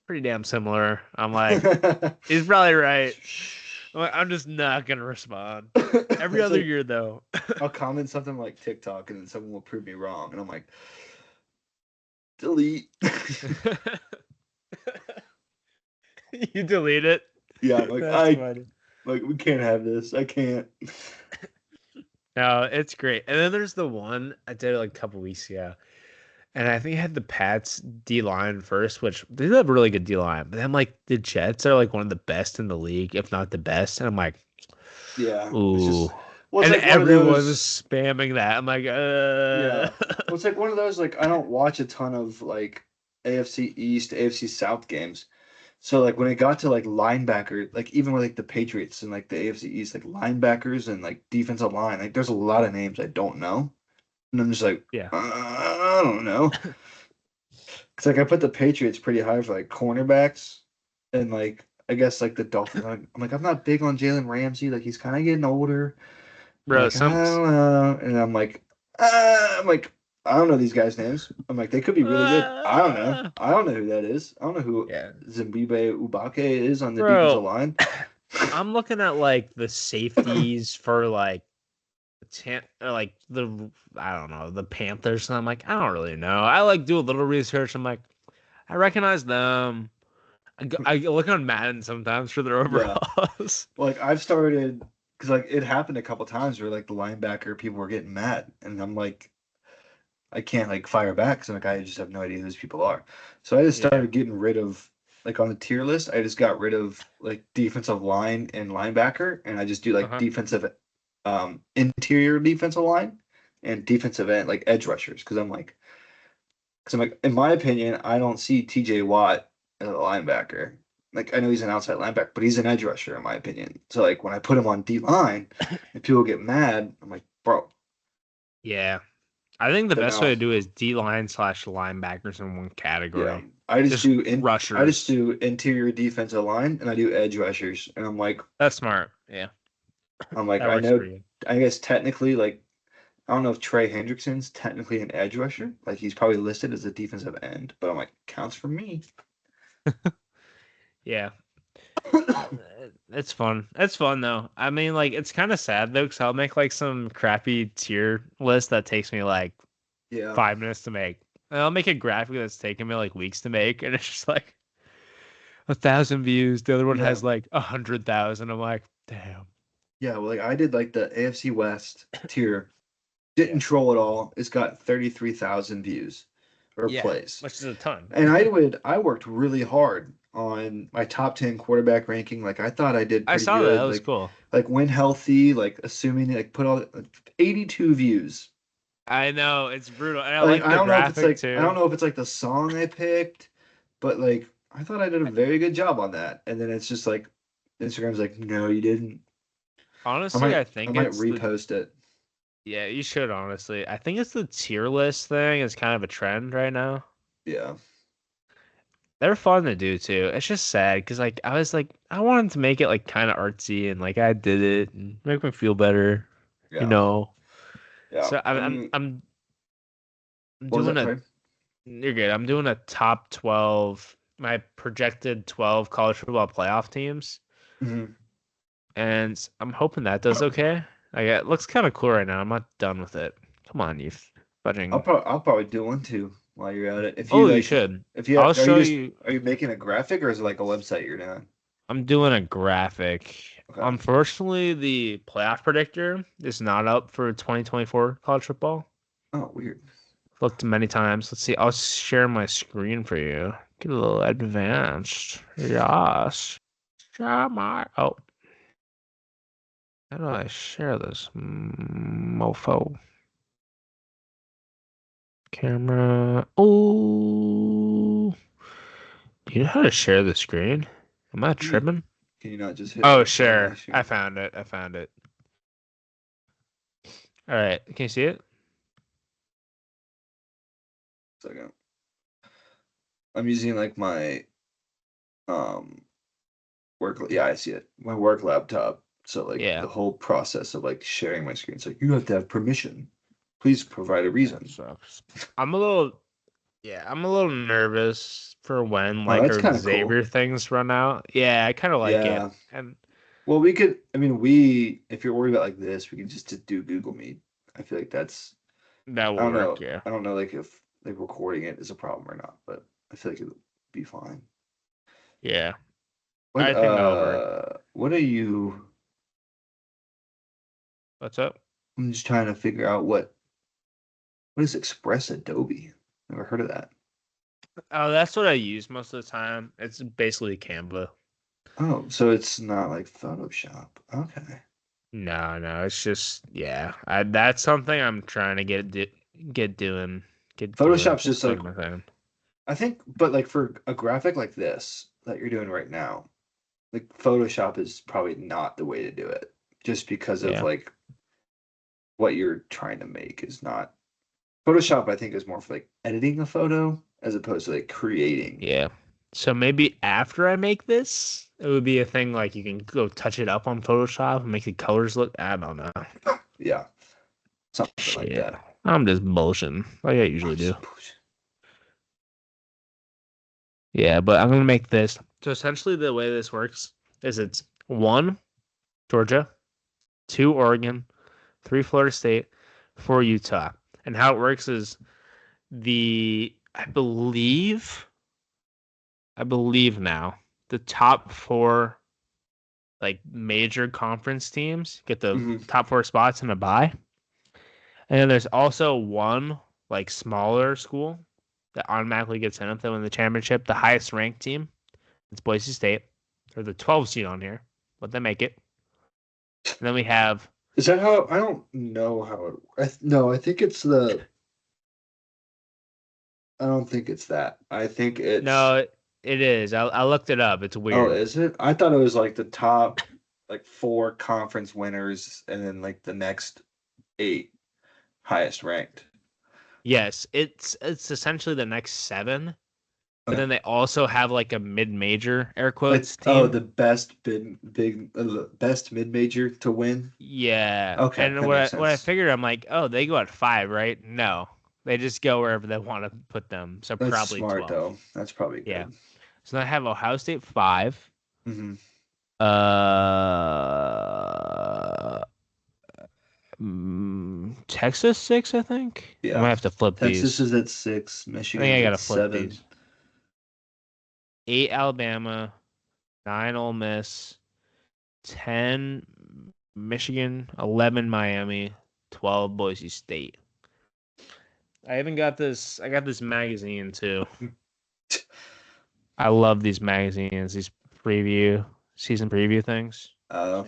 pretty damn similar. I'm like, he's probably right. I'm just not gonna respond. Every It's other like year though. I'll comment something like TikTok and then someone will prove me wrong, and I'm like, delete. You delete it. Yeah, I'm like, That's funny. we can't have this. I can't. No, it's great. And then there's the one I did it like a couple weeks ago. And I think I had the Pats D line first, which they have a really good D line. But then like the Jets are like one of the best in the league, if not the best. And I'm like, Yeah, it's ooh. just well, it's And like one of everyone was those. spamming that. I'm like, Yeah, well, it's like one of those. Like I don't watch a ton of like AFC East, AFC South games. So like when it got to like linebacker, like even with like the Patriots and like the AFC East, like linebackers and like defensive line, like there's a lot of names I don't know, and I'm just like, yeah. I don't know. Cause like I put the Patriots pretty high for like cornerbacks, and like I guess like the Dolphins. I'm like I'm not big on Jalen Ramsey. Like he's kind of getting older. I'm Bro, like I don't know, and I'm like I don't know these guys' names. I'm like they could be really good. I don't know. uh, I don't know who that is. I don't know who yeah. Zimbabwe Ubake is on the defensive Bro, line. I'm looking at like the safeties for like like the I don't know, the Panthers, and I'm like, I don't really know. I like do a little research. I'm like, I recognize them. I look on Madden sometimes for their Yeah, overalls. like I've started because like it happened a couple times where like the linebacker people were getting mad, and I'm like I can't like fire back because like I just have no idea who those people are. So I just Yeah. started getting rid of like on the tier list. I just got rid of like defensive line and linebacker, and I just do like Uh-huh. defensive, interior defensive line and defensive end like edge rushers because I'm like in my opinion I don't see T.J. Watt as a linebacker. Like I know he's an outside linebacker, but he's an edge rusher in my opinion. So like when I put him on D line and people get mad, I'm like, bro, Yeah. I think the so best way now to do is D line slash linebackers in one yeah, category. I just Just do in I just rushers. do interior defensive line and I do edge rushers, and That's smart. Yeah. I'm like That I works know pretty I guess technically like I don't know if Trey Hendrickson's technically an edge rusher, like he's probably listed as a defensive end, but I'm like counts for me. good. Yeah. It's fun. It's fun though. I mean, like, it's kind of sad though, because I'll make like some crappy tier list that takes me like Yeah, 5 minutes to make. And I'll make a graphic that's taken me like weeks to make, and it's just like 1,000 views. The other one yeah, has like 100,000. I'm like, damn. yeah. Well, like I did like the AFC West tier, didn't Yeah. troll at all. It's got 33,000 views or Yeah. plays. Which is a ton. And I worked really hard on my top 10 quarterback ranking. Like I thought I did I pretty saw that. That good. was cool. Like when healthy, like assuming like put all 82 views. I know it's brutal, and I Like like I the don't know if it's graphic like I don't too. know if it's like the song I picked, but like I thought I did a very good job on that. And then it's just like Instagram's like, no, you didn't. I Honestly, might I I think might it's the repost it. yeah. You should honestly. I think it's the tier list thing is kind of a trend right now. Yeah. They're fun to do too. It's just sad because like I wanted to make it like kind of artsy and like I did it and make me feel better, you Yeah. know. Yeah. So And I'm what was doing that? a Sorry. you're good. I'm doing a top 12, my projected 12 college football playoff teams, Hmm. and I'm hoping that does okay. Like it looks kind of cool right now. I'm not done with it. Come on, you fudging. I'll probably do one too while you're at it. If you Oh, you like, should. if you I'll are you show just you. are you making a graphic or is it like a website you're doing? I'm doing a graphic. Okay. Unfortunately, the playoff predictor is not up for 2024 college football. Oh, weird. Looked many times. Let's see. I'll share my screen for you. Get a little advanced. Yes. Share my. Oh, how do I share this? Mofo. Camera. Oh. Do you know how to share the screen? Am I Can you tripping? can you not just hit Oh, like share my sure. I screen? found it. I found it. All right. Can you see it? Second. I'm using like my um work. Yeah, I see it. My work laptop. So like Yeah. the whole process of like sharing my screen. It's like you have to have permission. Please provide a That reason. sucks. I'm a little, yeah, I'm a little nervous for when Oh, like that's our kind of cool. Xavier things run out. Yeah, I kind of like it. Yeah. And Well, we could. I mean, we. If you're worried about like this, we could just do Google Meet. I feel like that's. that I will don't work. know. Yeah. I don't know like if like recording it is a problem or not, but I feel like it'll be fine. Yeah. I think that'll work. What are you? What's up? I'm just trying to figure out what is Express Adobe? Never heard of that. Oh, that's what I use most of the time. It's basically Canva. Oh, so it's not like Photoshop. Okay. No, no, it's just yeah. That's something I'm trying to get doing. Get doing. Photoshop's just Like like my thing. I think, but like for a graphic like this that you're doing right now, like Photoshop is probably not the way to do it, just because of Yeah. like what you're trying to make is not Photoshop. I think is more for like editing a photo as opposed to like creating. Yeah. So maybe after I make this, it would be a thing like you can go touch it up on Photoshop and make the colors look. I don't know. Yeah, something like Shit. that. I'm just bullshitting like I usually do. Yeah, but I'm gonna make this. So essentially, the way this works is it's 1, Georgia, 2, Oregon, 3, Florida State, 4, Utah. And how it works is I believe now the top 4 like major conference teams get the Hmm. top 4 spots in a bye. And then there's also one like smaller school that automatically gets in if they win the championship. The highest ranked team, it's Boise State. They're the 12 seed on here, but they make it. And then we have Is that how? I don't know how it. No, I think it's the. I don't think it's that. I think it's. no, it is. I looked it up. It's Oh, weird. is it? I thought it was like the top, like four conference winners, and then like the next eight highest ranked. Yes, it's essentially the next 7. But Okay. then they also have like a mid-major air Like quotes oh, team. the best mid major to win. Yeah, Okay, and that what makes I sense. figured, I'm like, oh, they go at 5, right? No, they just go wherever they want to put them. So That's probably smart 12. though. That's probably Yeah. good. So I have Ohio State 5. Hmm. Uh, Texas 6, I think. I might Yeah. have to flip Texas these. is at 6. I think Michigan's I at gotta flip 7. these. 8 Alabama, 9 Ole Miss, 10 Michigan, 11 Miami, 12 Boise State. I even got this. I got this magazine too. I love these magazines. These season preview things. Oh,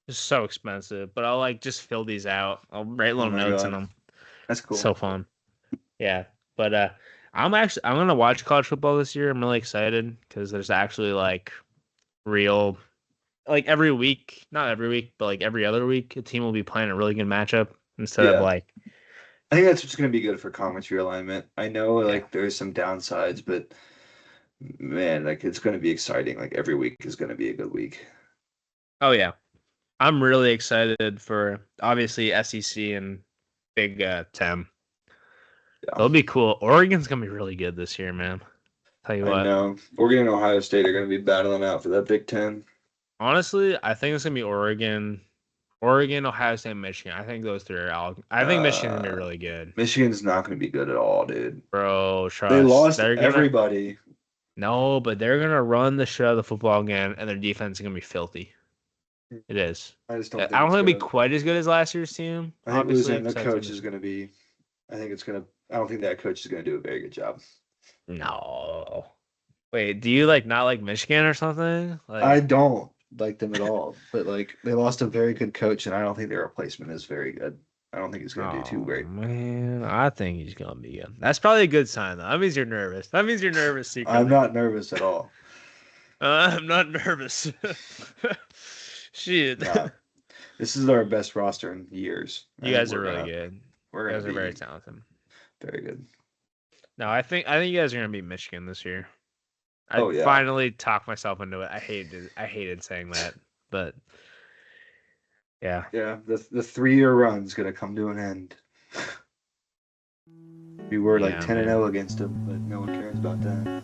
It's so expensive, but I'll like just fill these out. I'll write oh little my notes in God. them. That's cool. So fun. Yeah, but I'm gonna watch college football this year. I'm really excited because there's actually like real like every week, not every week, but like every other week, a team will be playing a really good matchup instead of Yeah. like I think that's what's going to be good for conference realignment. I know yeah, like there's some downsides, but Man, like it's going to be exciting. Like every week is going to be a good week. Oh yeah, I'm really excited for obviously SEC and Big Ten. Yeah, It'll be cool. Oregon's gonna be really good this year, man. Tell you I what. know. Oregon and Ohio State are going to be battling out for that Big Ten. Honestly, I think it's gonna be Oregon, Ohio State, Michigan. I think those three are out. I think Michigan's gonna be Uh, really good, Michigan's not going to be good at all, dude. bro. They Trust. lost They're gonna everybody. no, but they're gonna run the show of the football again, and their defense is gonna be filthy. It is. I just I don't think don't it's think it'll be gonna. quite as good as last year's team, I think obviously, losing the because I think coach is gonna be. I think it's gonna. I don't think that coach is gonna do a very good job. no. Wait, do you like not like Michigan or something? I Like, don't like them at all, but like they lost a very good coach, and I don't think their replacement is very good. I don't think he's gonna do too oh great. man, I think he's gonna be good. That's probably a good sign though. That means you're nervous. That means you're nervous I'm secretly. not nervous at all. I'm not nervous. Shit. No, this is our best roster in years. I You think guys are really good. we're You gonna guys are very be talented. very good. No, I think you guys are gonna beat Michigan this year. I Oh yeah, finally talked myself into it. I hated saying that, but yeah. yeah. The 3 year run's gonna come to an end. We were like Yeah, 10 and man. 0 against them, but no one cares about that.